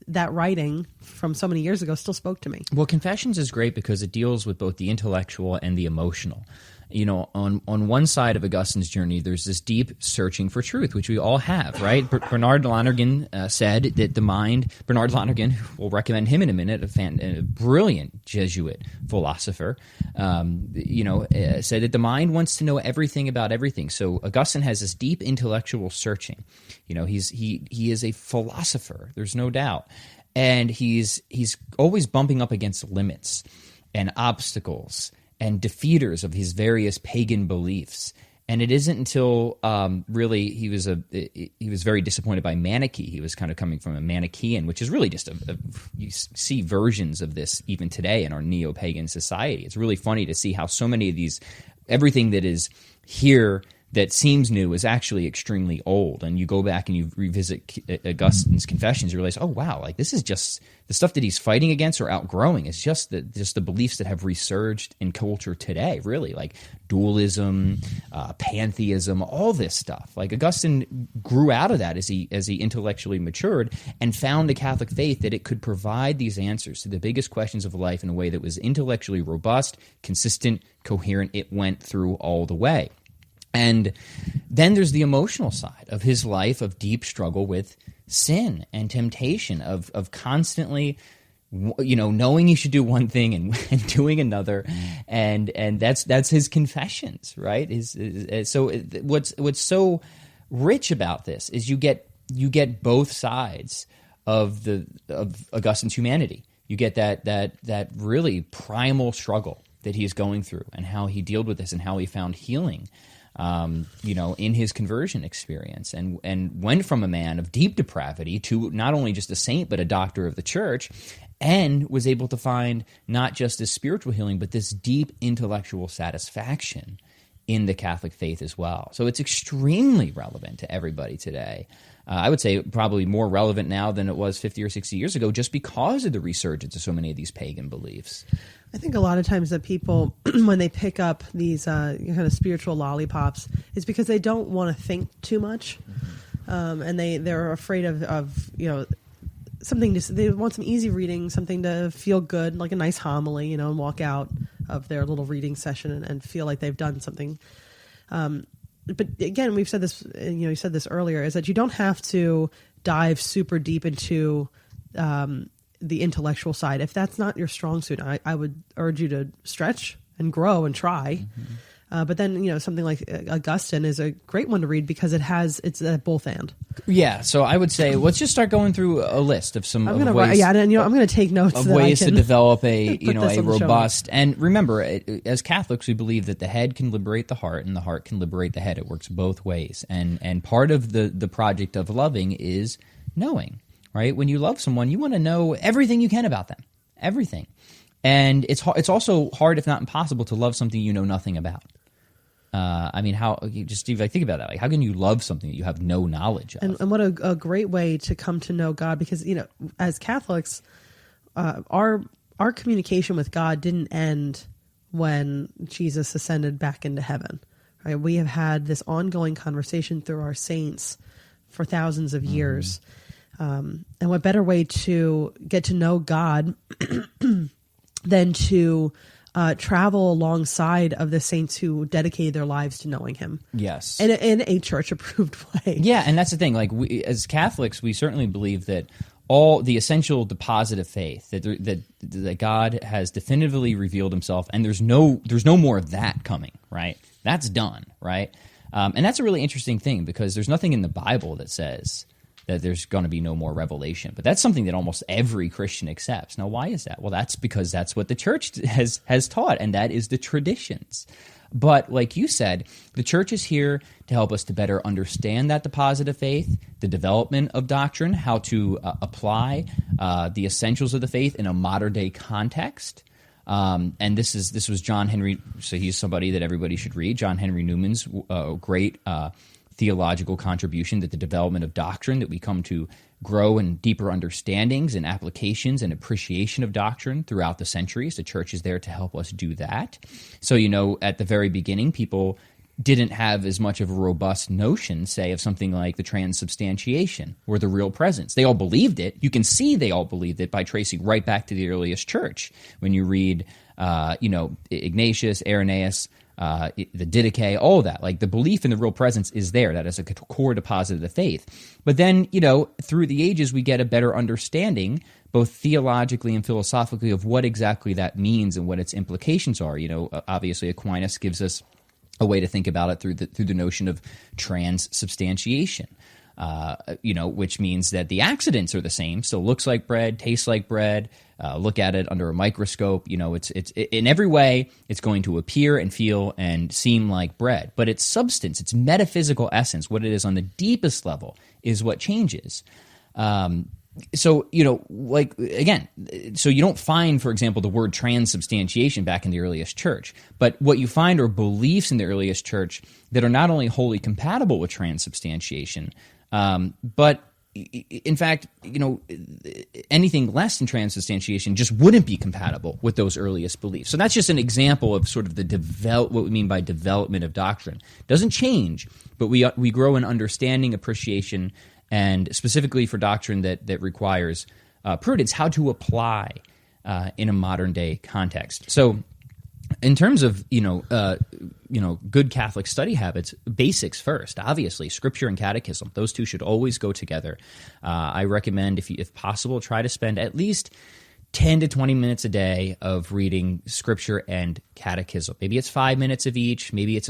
that writing from so many years ago still spoke to me. Well, Confessions is great because it deals with both the intellectual and the emotional. On one side of Augustine's journey, there's this deep searching for truth, which we all have, right? Bernard Lonergan said that the mind, Bernard Lonergan, we'll recommend him in a minute, a brilliant Jesuit philosopher, said that the mind wants to know everything about everything. So Augustine has this deep intellectual searching. He is a philosopher, there's no doubt. And he's always bumping up against limits and obstacles and defeaters of his various pagan beliefs. And it isn't until really he was very disappointed by Manichae. He was kind of coming from a Manichaean, which is really just you see versions of this even today in our neo-pagan society. It's really funny to see how so many of these, everything that is here that seems new is actually extremely old. And you go back and you revisit Augustine's Confessions, you realize, oh wow, like this is just the stuff that he's fighting against or outgrowing. It's just the beliefs that have resurged in culture today, really, like dualism, pantheism, all this stuff. Like Augustine grew out of that as he intellectually matured and found the Catholic faith that it could provide these answers to the biggest questions of life in a way that was intellectually robust, consistent, coherent. It went through all the way. And then there's the emotional side of his life of deep struggle with sin and temptation, of constantly, knowing you should do one thing and doing another, and that's his Confessions, right? So what's so rich about this is you get both sides of Augustine's humanity. You get that really primal struggle that he's going through, and how he dealt with this, and how he found healing. In his conversion experience, and went from a man of deep depravity to not only just a saint, but a doctor of the church, and was able to find not just this spiritual healing, but this deep intellectual satisfaction in the Catholic faith as well. So it's extremely relevant to everybody today. I would say probably more relevant now than it was 50 or 60 years ago, just because of the resurgence of so many of these pagan beliefs. I think a lot of times that people, when they pick up these kind of spiritual lollipops, it's because they don't want to think too much, and they're afraid of something. They want some easy reading, something to feel good, like a nice homily, and walk out of their little reading session and feel like they've done something. But again, we've said this. You said this earlier, is that you don't have to dive super deep into the intellectual side. If that's not your strong suit, I would urge you to stretch and grow and try. But then, something like Augustine is a great one to read because it's both and. Yeah. So I would say let's just start going through a list of some ways. I'm going to take notes of ways to develop a robust. And remember, as Catholics, we believe that the head can liberate the heart, and the heart can liberate the head. It works both ways. And part of the project of loving is knowing. Right? When you love someone, you want to know everything you can about them, everything. And it's also hard, if not impossible, to love something you know nothing about. Steve, think about that. Like, how can you love something that you have no knowledge of? And what a great way to come to know God, because as Catholics, our communication with God didn't end when Jesus ascended back into heaven. Right? We have had this ongoing conversation through our saints for thousands of years. And what better way to get to know God than to travel alongside of the saints who dedicated their lives to knowing Him? Yes, in a church-approved way. Yeah, and that's the thing. Like, we, as Catholics, we certainly believe that all the essential deposit of faith that God has definitively revealed Himself, and there's no more of that coming. Right? That's done, right? And that's a really interesting thing because there's nothing in the Bible that says that there's going to be no more revelation. But that's something that almost every Christian accepts. Now, why is that? Well, that's because that's what the church has taught, and that is the traditions. But like you said, the church is here to help us to better understand that deposit of faith, the development of doctrine, how to apply the essentials of the faith in a modern-day context. And this was John Henry, so he's somebody that everybody should read, John Henry Newman's great theological contribution to the development of doctrine, that we come to grow in deeper understandings and applications and appreciation of doctrine throughout the centuries. The church is there to help us do that. So, at the very beginning, people didn't have as much of a robust notion, say, of something like the transubstantiation or the real presence. They all believed it. You can see they all believed it by tracing right back to the earliest church. When you read, Ignatius, Irenaeus, the Didache, all of that, like the belief in the real presence is there. That is a core deposit of the faith. But then, through the ages, we get a better understanding, both theologically and philosophically, of what exactly that means and what its implications are. Obviously Aquinas gives us a way to think about it through the notion of transubstantiation. Which means that the accidents are the same. Still looks like bread, tastes like bread. Look at it under a microscope. It's in every way it's going to appear and feel and seem like bread. But its substance, its metaphysical essence, what it is on the deepest level, is what changes. So you don't find, for example, the word transubstantiation back in the earliest church. But what you find are beliefs in the earliest church that are not only wholly compatible with transubstantiation, but in fact, anything less than transubstantiation just wouldn't be compatible with those earliest beliefs. So that's just an example of sort of what we mean by development of doctrine. It doesn't change, but we grow in understanding, appreciation, and specifically for doctrine that requires prudence, how to apply in a modern day context. So, in terms of good Catholic study habits, basics first. Obviously, Scripture and Catechism; those two should always go together. I recommend, if possible, try to spend at least 10 to 20 minutes a day of reading Scripture and Catechism. Maybe it's 5 minutes of each. Maybe it's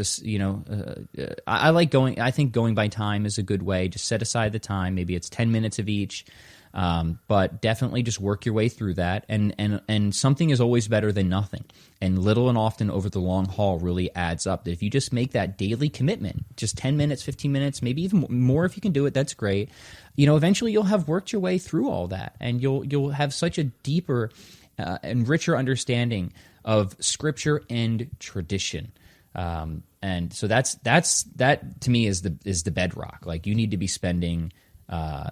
I think going by time is a good way. Just set aside the time. Maybe it's 10 minutes of each. But definitely just work your way through that. And something is always better than nothing. And little and often over the long haul really adds up. That if you just make that daily commitment, just 10 minutes, 15 minutes, maybe even more if you can do it, that's great. Eventually you'll have worked your way through all that. And you'll have such a deeper and richer understanding of Scripture and tradition. And so that to me is the bedrock. Like, you need to be spending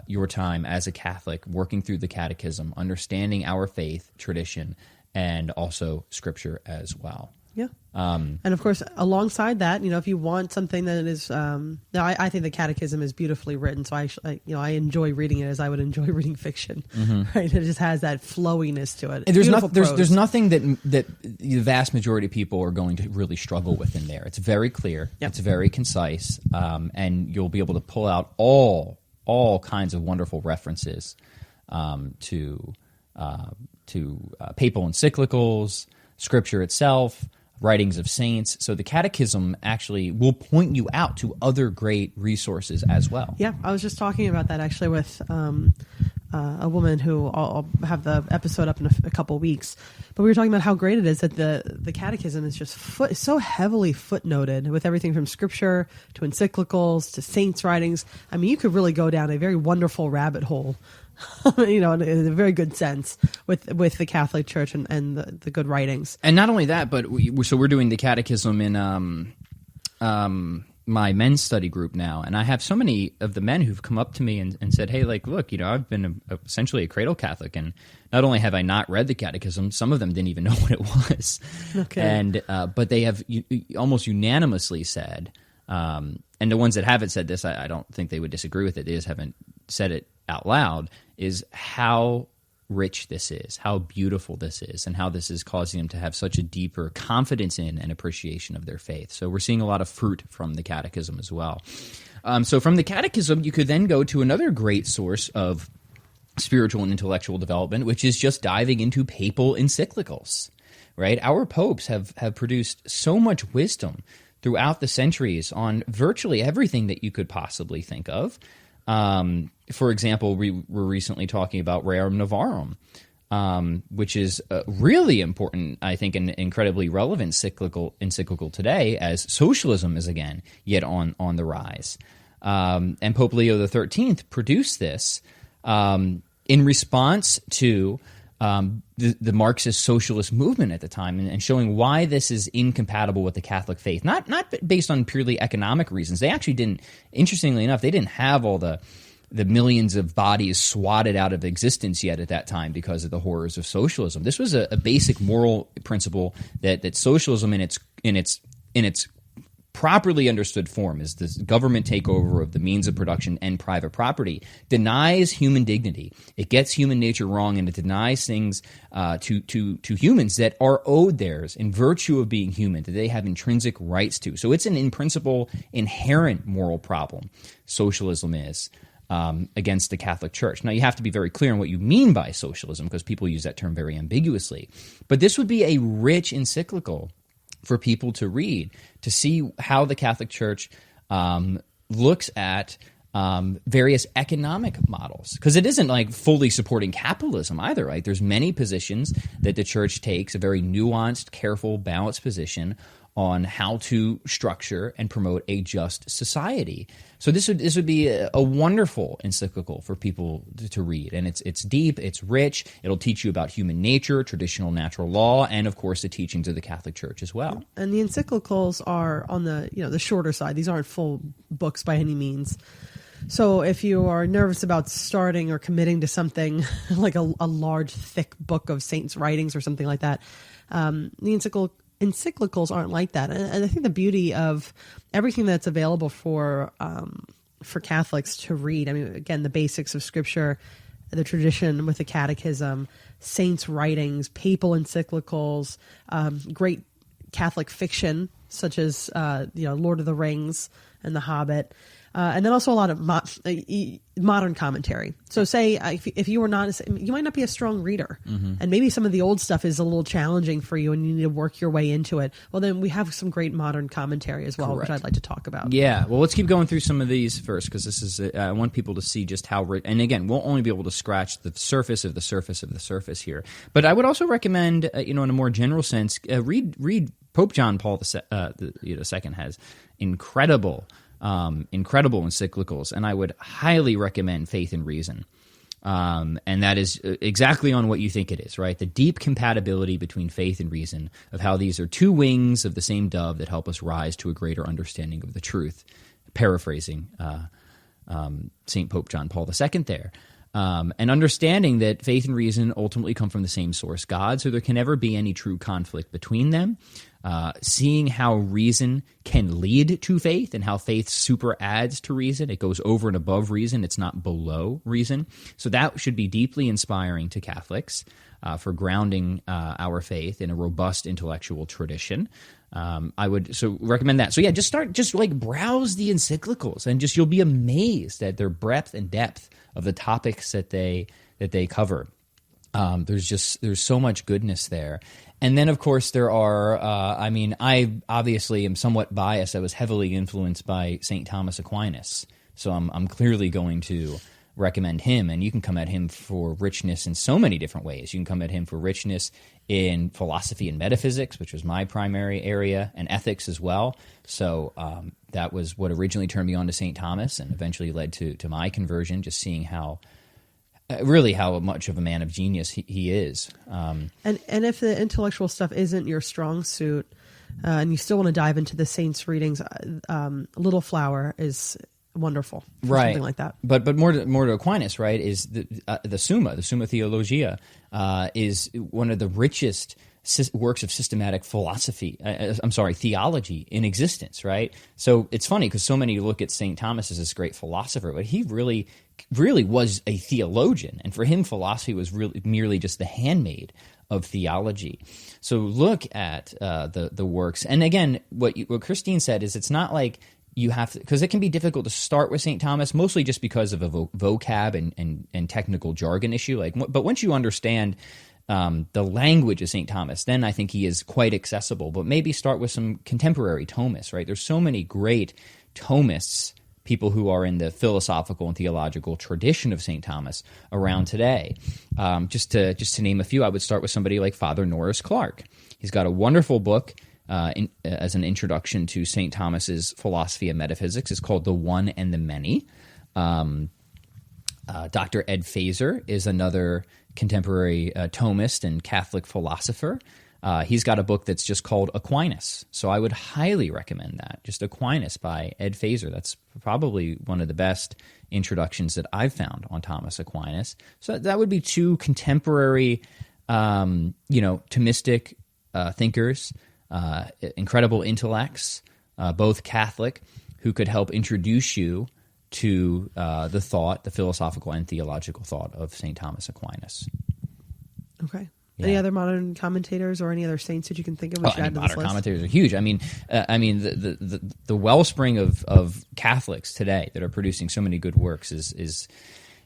your time as a Catholic working through the Catechism, understanding our faith, tradition, and also Scripture as well. Yeah. And of course, alongside that, if you want something that is, I think the Catechism is beautifully written. So I enjoy reading it as I would enjoy reading fiction. Mm-hmm. Right? It just has that flowiness to it. And there's nothing that the vast majority of people are going to really struggle with in there. It's very clear. Yep. It's very concise, and you'll be able to pull out all kinds of wonderful references to papal encyclicals, Scripture itself, writings of saints. So the Catechism actually will point you out to other great resources as well. Yeah, I was just talking about that actually with a woman who I'll have the episode up in a couple weeks. But we were talking about how great it is that the Catechism is just so heavily footnoted with everything from Scripture to encyclicals to saints' writings. I mean, you could really go down a very wonderful rabbit hole, in a very good sense with the Catholic Church and the good writings. And not only that, but we're doing the Catechism in my men's study group now, and I have so many of the men who've come up to me and said, hey, like, look, I've been essentially a cradle Catholic, and not only have I not read the Catechism, some of them didn't even know what it was. Okay. And but they have almost unanimously said, and the ones that haven't said this, I don't think they would disagree with it, they just haven't said it out loud, is how rich this is, how beautiful this is, and how this is causing them to have such a deeper confidence in and appreciation of their faith. So we're seeing a lot of fruit from the Catechism as well. So from the Catechism, you could then go to another great source of spiritual and intellectual development, which is just diving into papal encyclicals, right? Our popes have produced so much wisdom throughout the centuries on virtually everything that you could possibly think of. For example, we were recently talking about Rerum Novarum, which is really important, I think, and incredibly relevant encyclical today, as socialism is again yet on the rise. And Pope Leo XIII produced this in response to the Marxist socialist movement at the time, and showing why this is incompatible with the Catholic faith. Not based on purely economic reasons. They actually didn't, interestingly enough, they didn't have all the millions of bodies swatted out of existence yet at that time because of the horrors of socialism. This was a basic moral principle that socialism in its properly understood form, is this government takeover of the means of production and private property, denies human dignity. It gets human nature wrong, and it denies things to humans that are owed theirs in virtue of being human, that they have intrinsic rights to. So it's an in principle inherent moral problem. Socialism is against the Catholic Church. Now, you have to be very clear on what you mean by socialism, because people use that term very ambiguously. But this would be a rich encyclical for people to read, to see how the Catholic Church looks at various economic models. Because it isn't like fully supporting capitalism either, right? There's many positions that the Church takes, a very nuanced, careful, balanced position on how to structure and promote a just society. So this would be a wonderful encyclical for people to read, and it's deep, it's rich. It'll teach you about human nature, traditional natural law, and of course the teachings of the Catholic Church as well. And the encyclicals are on the shorter side. These aren't full books by any means. So if you are nervous about starting or committing to something like a large, thick book of saints' writings or something like that, the encyclicals aren't like that. And I think the beauty of everything that's available for Catholics to read, I mean, again, the basics of Scripture, the tradition with the Catechism, saints' writings, papal encyclicals, great Catholic fiction such as Lord of the Rings and The Hobbit. And then also a lot of modern commentary. So say if you were not, you might not be a strong reader, and maybe some of the old stuff is a little challenging for you and you need to work your way into it. Well, then we have some great modern commentary as well, Correct. which I'd like to talk about. Yeah, well, let's keep going through some of these first, because this is I want people to see just how rich, and again, we'll only be able to scratch the surface of the surface of the surface here. But I would also recommend, in a more general sense, read Pope John Paul II has incredible encyclicals, and I would highly recommend Faith and Reason. And that is exactly on what you think it is, right? The deep compatibility between faith and reason, of how these are two wings of the same dove that help us rise to a greater understanding of the truth. Paraphrasing St. Pope John Paul II there. And understanding that faith and reason ultimately come from the same source, God, so there can never be any true conflict between them. Seeing how reason can lead to faith, and how faith super adds to reason. It goes over and above reason. It's not below reason. So that should be deeply inspiring to Catholics for grounding our faith in a robust intellectual tradition. I would recommend that. So yeah, just browse the encyclicals, and you'll be amazed at their breadth and depth of the topics that they cover. There's so much goodness there. And then, of course, there are, I obviously am somewhat biased. I was heavily influenced by St. Thomas Aquinas. So I'm clearly going to recommend him. And you can come at him for richness in so many different ways. You can come at him for richness in philosophy and metaphysics, which was my primary area, and ethics as well. So that was what originally turned me on to St. Thomas, and eventually led to my conversion, just seeing how much of a man of genius he is. And if the intellectual stuff isn't your strong suit, and you still want to dive into the saints' readings, Little Flower is wonderful, right? Something like that. But more to Aquinas, right? Is the Summa Theologia, is one of the richest works of systematic philosophy. Theology in existence, right? So it's funny because so many look at St. Thomas as this great philosopher, but he really was a theologian, and for him, philosophy was really merely just the handmaid of theology. So look at the works, and again, what Christine said is it's not like you have to, because it can be difficult to start with St. Thomas, mostly just because of a vocab and technical jargon issue. But once you understand the language of St. Thomas, then I think he is quite accessible. But maybe start with some contemporary Thomists, right? There's so many great Thomists, people who are in the philosophical and theological tradition of St. Thomas around today. Just to name a few, I would start with somebody like Father Norris Clark. He's got a wonderful book as an introduction to St. Thomas's philosophy of metaphysics. It's called The One and the Many. Dr. Ed Feser is another contemporary Thomist and Catholic philosopher. He's got a book that's just called Aquinas. So I would highly recommend that. Just Aquinas by Ed Feser. That's probably one of the best introductions that I've found on Thomas Aquinas. So that would be two contemporary, Thomistic thinkers, incredible intellects, both Catholic, who could help introduce you to the philosophical and theological thought of St. Thomas Aquinas. Okay. Yeah. Any other modern commentators or any other saints that you can think of? Modern commentators are huge. I mean, the wellspring of Catholics today that are producing so many good works is.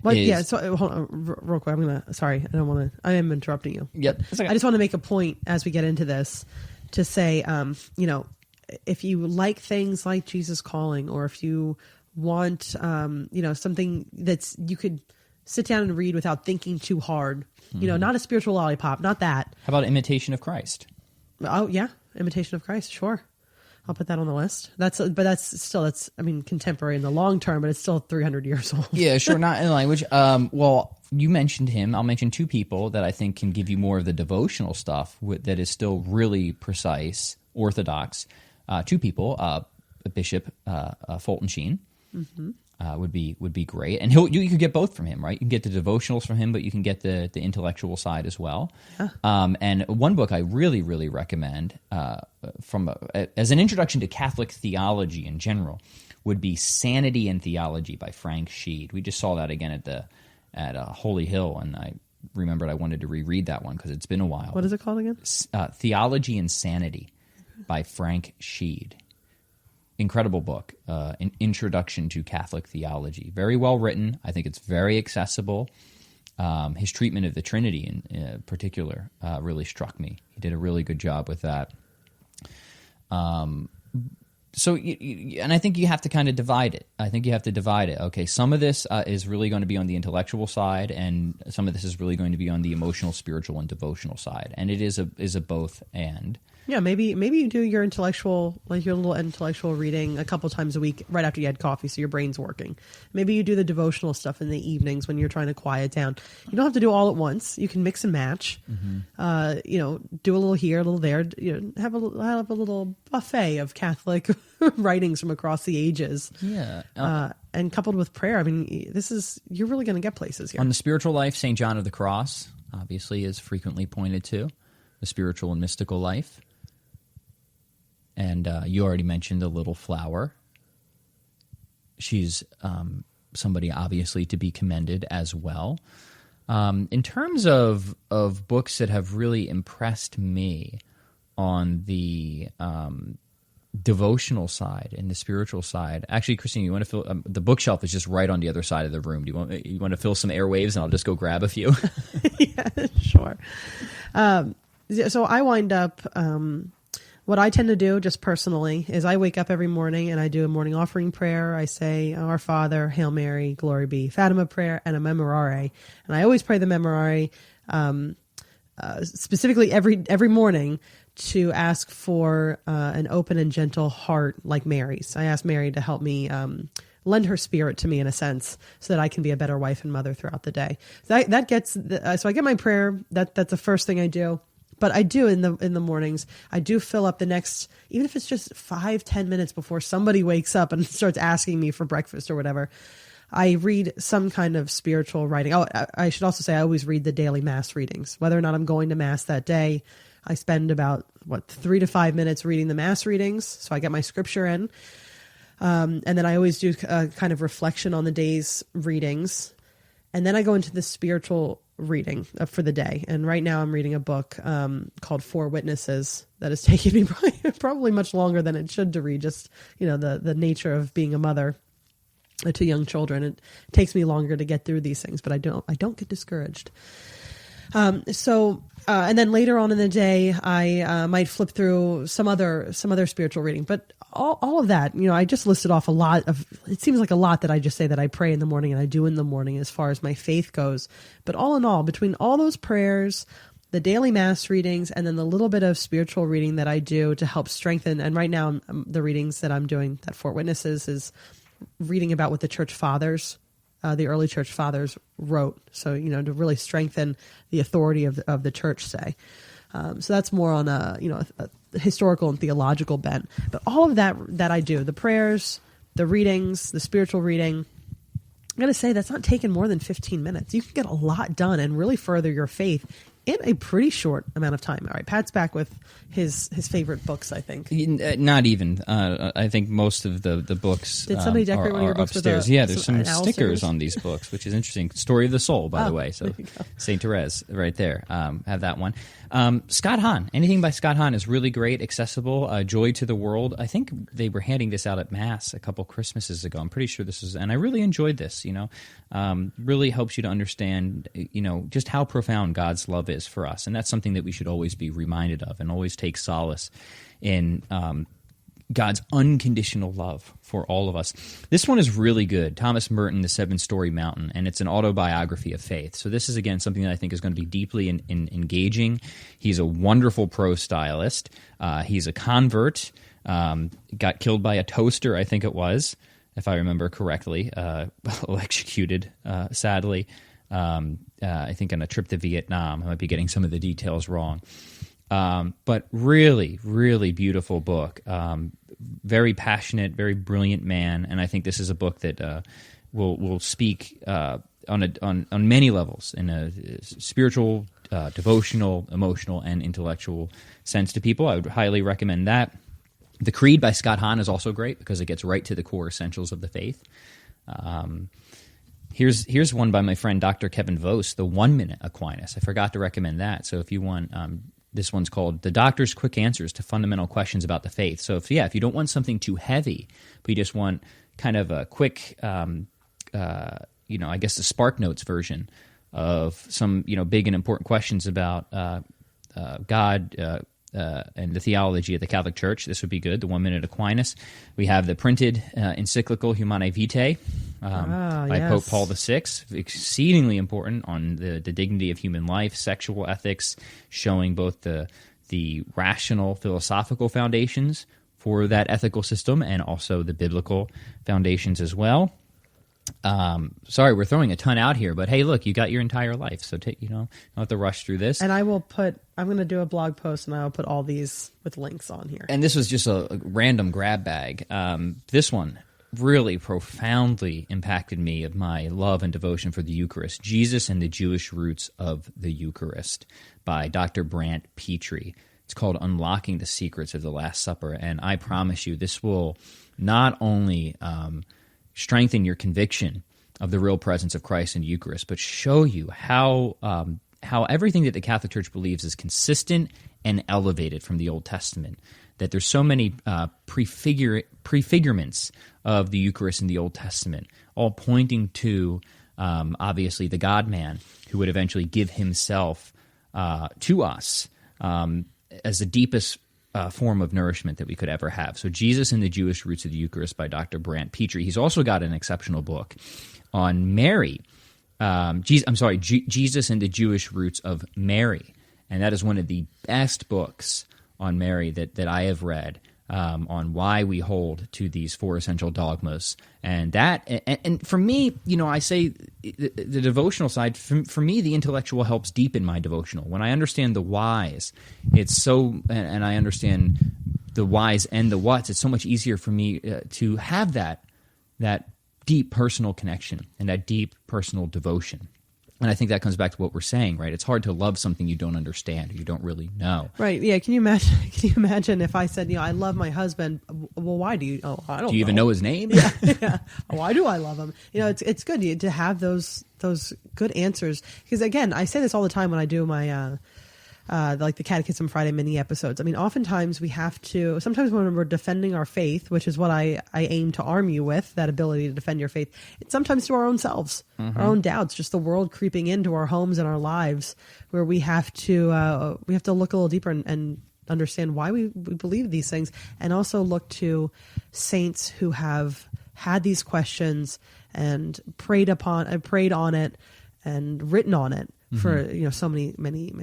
Well, yeah. So hold on, real quick. I am interrupting you. Yep. Okay. I just want to make a point as we get into this to say, if you like things like Jesus Calling, or if you want, something that's you could sit down and read without thinking too hard. Not a spiritual lollipop, not that. How about Imitation of Christ? Oh yeah, Imitation of Christ. Sure, I'll put that on the list. That's contemporary in the long term, but it's still 300 years old. Yeah, sure. Not in language. Well, you mentioned him. I'll mention two people that I think can give you more of the devotional stuff that is still really precise, orthodox. Two people, Bishop Fulton Sheen. Mm-hmm. Would be great, and you could get both from him, right? You can get the devotionals from him, but you can get the intellectual side as well. Yeah. And one book I really, really recommend as an introduction to Catholic theology in general would be Sanity and Theology by Frank Sheed. We just saw that again at Holy Hill, and I remembered I wanted to reread that one because it's been a while. What is it called again? Theology and Sanity by Frank Sheed. Incredible book, an introduction to Catholic theology. Very well written. I think it's very accessible. His treatment of the Trinity in particular really struck me. He did a really good job with that. And I think you have to kind of divide it. Okay, some of this is really going to be on the intellectual side, and some of this is really going to be on the emotional, spiritual, and devotional side. And it is a both and. Yeah, maybe you do your little intellectual reading a couple times a week right after you had coffee, so your brain's working. Maybe you do the devotional stuff in the evenings when you're trying to quiet down. You don't have to do all at once. You can mix and match. Mm-hmm. Do a little here, a little there. Have a little buffet of Catholic writings from across the ages. Yeah, and coupled with prayer, I mean, you're really going to get places here. On the spiritual life, St. John of the Cross obviously is frequently pointed to. The spiritual and mystical life. And you already mentioned the Little Flower. She's somebody obviously to be commended as well. In terms of books that have really impressed me on the devotional side and the spiritual side, actually, Christine, you want to fill the bookshelf is just right on the other side of the room. Do you want to fill some airwaves, and I'll just go grab a few? Yeah, sure. So I wind up. What I tend to do, just personally, is I wake up every morning and I do a morning offering prayer. I say, Our Father, Hail Mary, Glory be, Fatima prayer, and a Memorare. And I always pray the Memorare specifically every morning to ask for an open and gentle heart like Mary's. I ask Mary to help me lend her spirit to me in a sense so that I can be a better wife and mother throughout the day. So I get my prayer. That's the first thing I do. But I do in the mornings, I do fill up the next, even if it's just 5-10 minutes before somebody wakes up and starts asking me for breakfast or whatever, I read some kind of spiritual writing. Oh, I should also say I always read the daily Mass readings. Whether or not I'm going to Mass that day, I spend about 3 to 5 minutes reading the Mass readings. So I get my scripture in. And then I always do a kind of reflection on the day's readings. And then I go into the spiritual reading for the day. And right now I'm reading a book called Four Witnesses that has taken me probably much longer than it should to read. Just, the nature of being a mother to young children. It takes me longer to get through these things, but I don't get discouraged. And then later on in the day, I might flip through some other spiritual reading. But all of that, I just listed off a lot of. It seems like a lot that I just say that I pray in the morning and I do in the morning as far as my faith goes. But all in all, between all those prayers, the daily mass readings, and then the little bit of spiritual reading that I do to help strengthen. And right now, the readings that I'm doing at Fort Witnesses is reading about what the church fathers, the early church fathers wrote. So, to really strengthen the authority of the church, say. So that's more on a historical and theological bent. But all of that I do, the prayers, the readings, the spiritual reading, I'm going to say that's not taking more than 15 minutes. You can get a lot done and really further your faith in a pretty short amount of time. All right, Pat's back with his favorite books, I think. Not even. I think most of the books Did somebody decorate one of your books upstairs. With there's some stickers on these books, which is interesting. Story of the Soul, by the way. So St. Therese right there. Have that one. Scott Hahn. Anything by Scott Hahn is really great, accessible. Joy to the World. I think they were handing this out at Mass a couple Christmases ago. I'm pretty sure this is, and I really enjoyed this, really helps you to understand, just how profound God's love is for us. And that's something that we should always be reminded of and always take solace in God's unconditional love for all of us. This one is really good. Thomas Merton, The Seven-Story Mountain, and it's an autobiography of faith. So this is, again, something that I think is going to be deeply engaging. He's a wonderful prose stylist. He's a convert, got killed by a toaster, I think it was, if I remember correctly, electrocuted, sadly, I think on a trip to Vietnam. I might be getting some of the details wrong. But really, really beautiful book. Very passionate, very brilliant man, and I think this is a book that will speak on many levels in a spiritual, devotional, emotional, and intellectual sense to people. I would highly recommend that. The Creed by Scott Hahn is also great because it gets right to the core essentials of the faith. Here's one by my friend Dr. Kevin Vos, The 1 Minute Aquinas. I forgot to recommend that. So if you want, this one's called The Doctor's Quick Answers to Fundamental Questions About the Faith. So if you don't want something too heavy, but you just want kind of a quick, I guess the Spark Notes version of some, big and important questions about God and the theology of the Catholic Church, this would be good. The 1 Minute Aquinas. We have the printed encyclical Humanae Vitae by Pope Paul VI, exceedingly important on the dignity of human life, sexual ethics, showing both the rational philosophical foundations for that ethical system and also the biblical foundations as well. Sorry, we're throwing a ton out here, but hey, look, you got your entire life, so don't have to rush through this. And I'm going to do a blog post, and I'll put all these with links on here. And this was just a random grab bag. This one really profoundly impacted me of my love and devotion for the Eucharist. Jesus and the Jewish Roots of the Eucharist by Dr. Brant Petrie. It's called Unlocking the Secrets of the Last Supper, and I promise you this will not only strengthen your conviction of the real presence of Christ in the Eucharist, but show you how everything that the Catholic Church believes is consistent and elevated from the Old Testament. That there's so many prefigurements of the Eucharist in the Old Testament, all pointing to, obviously, the God-man who would eventually give himself to us as the deepest form of nourishment that we could ever have. So Jesus and the Jewish Roots of the Eucharist by Dr. Brant Petrie. He's also got an exceptional book on Mary. Jesus and the Jewish Roots of Mary. And that is one of the best books on Mary that I have read on why we hold to these four essential dogmas. And for me, I say the devotional side, for me, the intellectual helps deepen my devotional. When I understand the whys, and I understand the whys and the whats, it's so much easier for me to have that deep personal connection and that deep personal devotion. And I think that comes back to what we're saying, right? It's hard to love something you don't understand or you don't really know. Right. Yeah. Can you imagine if I said, I love my husband? Well, why do you? Oh, I don't know. Do you even know his name? Yeah. Why do I love him? It's good to have those good answers. Because again, I say this all the time when I do my like the Catechism Friday mini episodes. I mean, oftentimes sometimes when we're defending our faith, which is what I aim to arm you with, that ability to defend your faith, it's sometimes to our own selves, our own doubts, just the world creeping into our homes and our lives, where we have to look a little deeper and understand why we believe these things, and also look to saints who have had these questions and prayed on it and written on it for so many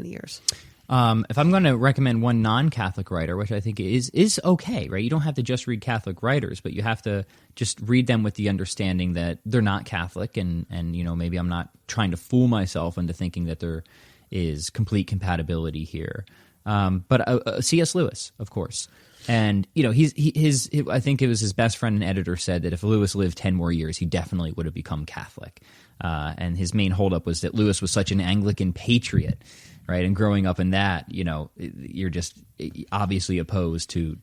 years. If I'm going to recommend one non-Catholic writer, which I think is okay, right? You don't have to just read Catholic writers, but you have to just read them with the understanding that they're not Catholic, and maybe I'm not trying to fool myself into thinking that there is complete compatibility here. But C.S. Lewis, of course. And, I think it was his best friend and editor said that if Lewis lived 10 more years, he definitely would have become Catholic. And his main holdup was that Lewis was such an Anglican patriot, right? And growing up in that, you're just obviously opposed to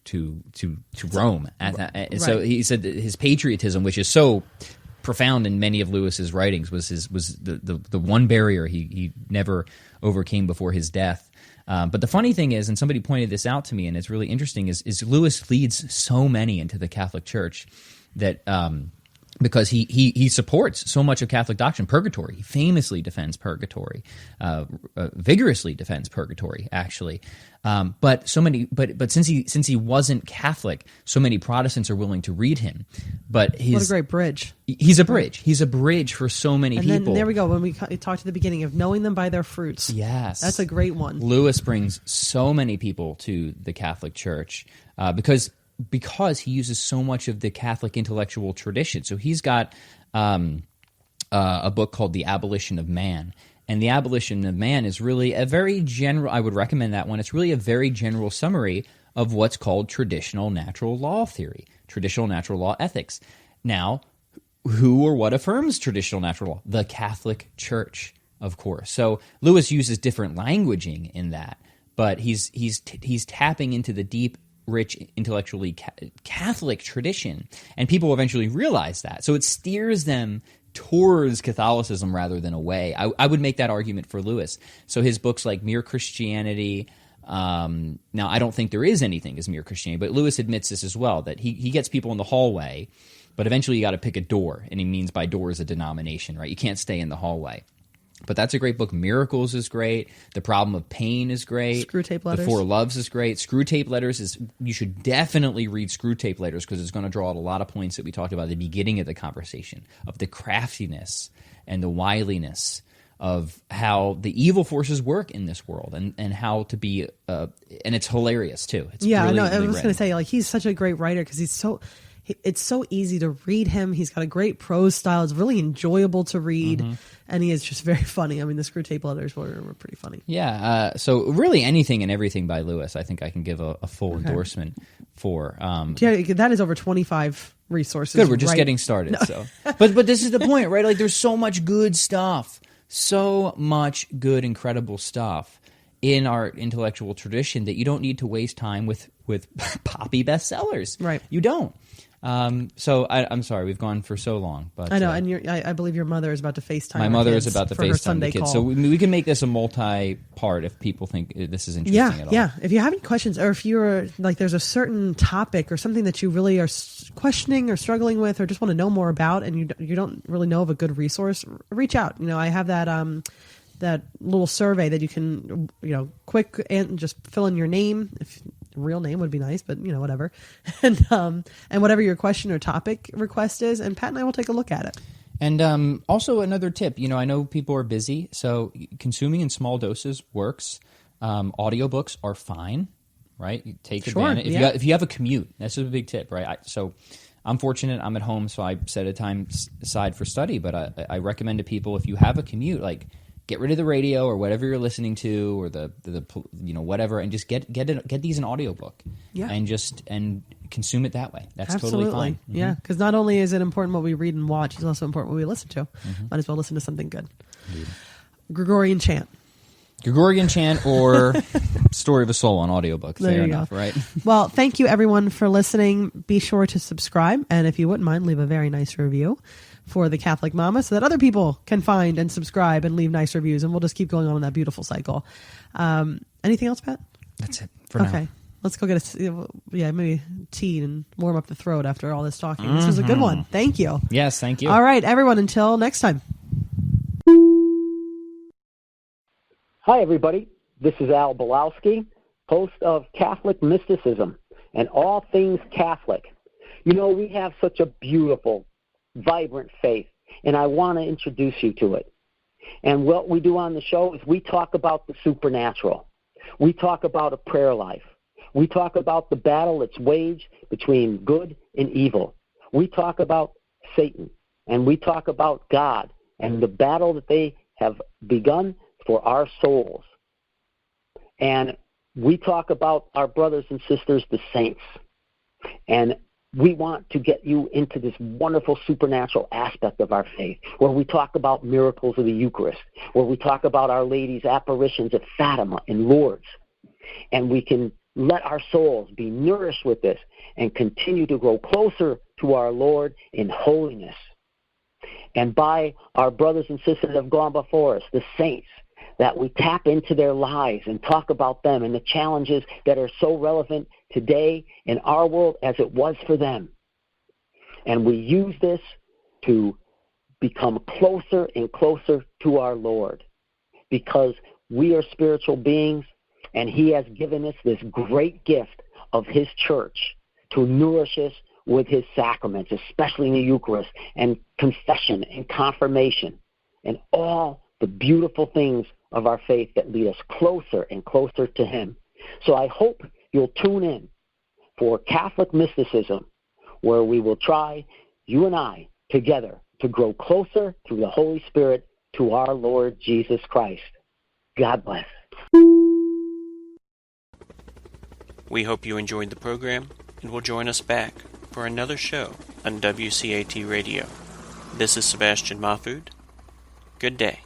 Rome. Right. So he said that his patriotism, which is so profound in many of Lewis's writings, was the one barrier he never overcame before his death. But the funny thing is, and somebody pointed this out to me, and it's really interesting, is Lewis leads so many into the Catholic Church that because he supports so much of Catholic doctrine, purgatory. He famously defends purgatory, vigorously defends purgatory, actually. But since he wasn't Catholic, so many Protestants are willing to read him. But what a great bridge! He's a bridge. He's a bridge for so many people. And then there we go. When we talked at the beginning of knowing them by their fruits, yes, that's a great one. Lewis brings so many people to the Catholic Church because he uses so much of the Catholic intellectual tradition. So he's got a book called The Abolition of Man. And The Abolition of Man is really a very general, I would recommend that one. It's really a very general summary of what's called traditional natural law theory, traditional natural law ethics. Now, who or what affirms traditional natural law? The Catholic Church, of course. So Lewis uses different languaging in that, but he's tapping into the deep, rich, intellectually Catholic tradition, and people eventually realize that. So it steers them towards Catholicism rather than away. I would make that argument for Lewis. So his books like Mere Christianity, now I don't think there is anything as Mere Christianity, but Lewis admits this as well, that he gets people in the hallway, but eventually you got to pick a door, and he means by door is a denomination, right? You can't stay in the hallway. But that's a great book. Miracles is great. The Problem of Pain is great. Screwtape Letters. The Four Loves is great. Screwtape Letters you should definitely read Screwtape Letters because it's going to draw out a lot of points that we talked about at the beginning of the conversation, of the craftiness and the wiliness of how the evil forces work in this world, and how to be and it's hilarious too. It's I was going to say, like, he's such a great writer because it's so easy to read him. He's got a great prose style. It's really enjoyable to read, and he is just very funny. I mean, the Screwtape Letters were pretty funny. Yeah, so really anything and everything by Lewis, I think I can give a full endorsement for. That is over 25 resources. Good, we're just getting started. No. So, but this is the point, right? Like, there's so much good stuff, so much good, incredible stuff in our intellectual tradition that you don't need to waste time with poppy bestsellers. Right, you don't. So I'm sorry, we've gone for so long, but I know, and I believe your mother is about to FaceTime. My mother is about to FaceTime the kids, so we can make this a multi-part if people think this is interesting at all. Yeah. If you have any questions, or if you're like, there's a certain topic or something that you really are questioning or struggling with, or just want to know more about, and you don't really know of a good resource, reach out. I have that little survey that you can quick and just fill in your name. If real name would be nice, but whatever, and whatever your question or topic request is, and Pat and I will take a look at it. And also another tip, I know people are busy, so consuming in small doses works. Audiobooks are fine, right? You take advantage. If you have a commute, that's a big tip, right? So I'm fortunate, I'm at home, so I set a time aside for study, but I recommend to people, if you have a commute, like, get rid of the radio or whatever you're listening to, or the whatever, and just get these in audiobook. Yeah. And consume it that way. That's absolutely totally fine. Mm-hmm. Yeah, because not only is it important what we read and watch, it's also important what we listen to. Might as well listen to something good. Indeed. Gregorian chant or Story of a Soul on audiobook. Fair enough, right? Well, thank you everyone for listening. Be sure to subscribe, and if you wouldn't mind, leave a very nice review for the Catholic Mama so that other people can find and subscribe and leave nice reviews, and we'll just keep going on in that beautiful cycle. Anything else, Pat? That's it for now. Okay. Let's go get maybe tea and warm up the throat after all this talking. This was a good one. Thank you. Yes, thank you. All right, everyone, until next time. Hi, everybody. This is Al Belowski, host of Catholic Mysticism and All Things Catholic. You know, we have such a beautiful, vibrant faith, and I want to introduce you to it. And what we do on the show is we talk about the supernatural. We talk about a prayer life. We talk about the battle that's waged between good and evil. We talk about Satan, and we talk about God and the battle that they have begun for our souls. And we talk about our brothers and sisters, the saints. And we want to get you into this wonderful supernatural aspect of our faith, where we talk about miracles of the Eucharist, where we talk about Our Lady's apparitions at Fatima and Lourdes. And we can let our souls be nourished with this and continue to grow closer to our Lord in holiness. And by our brothers and sisters that have gone before us, the saints, that we tap into their lives and talk about them and the challenges that are so relevant today in our world as it was for them. And we use this to become closer and closer to our Lord, because we are spiritual beings, and He has given us this great gift of His church to nourish us with His sacraments, especially in the Eucharist, and confession and confirmation, and all the beautiful things of our faith that lead us closer and closer to Him. So I hope you'll tune in for Catholic Mysticism, where we will try, you and I, together, to grow closer through the Holy Spirit to our Lord Jesus Christ. God bless. We hope you enjoyed the program and will join us back for another show on WCAT Radio. This is Sebastian Mahfood. Good day.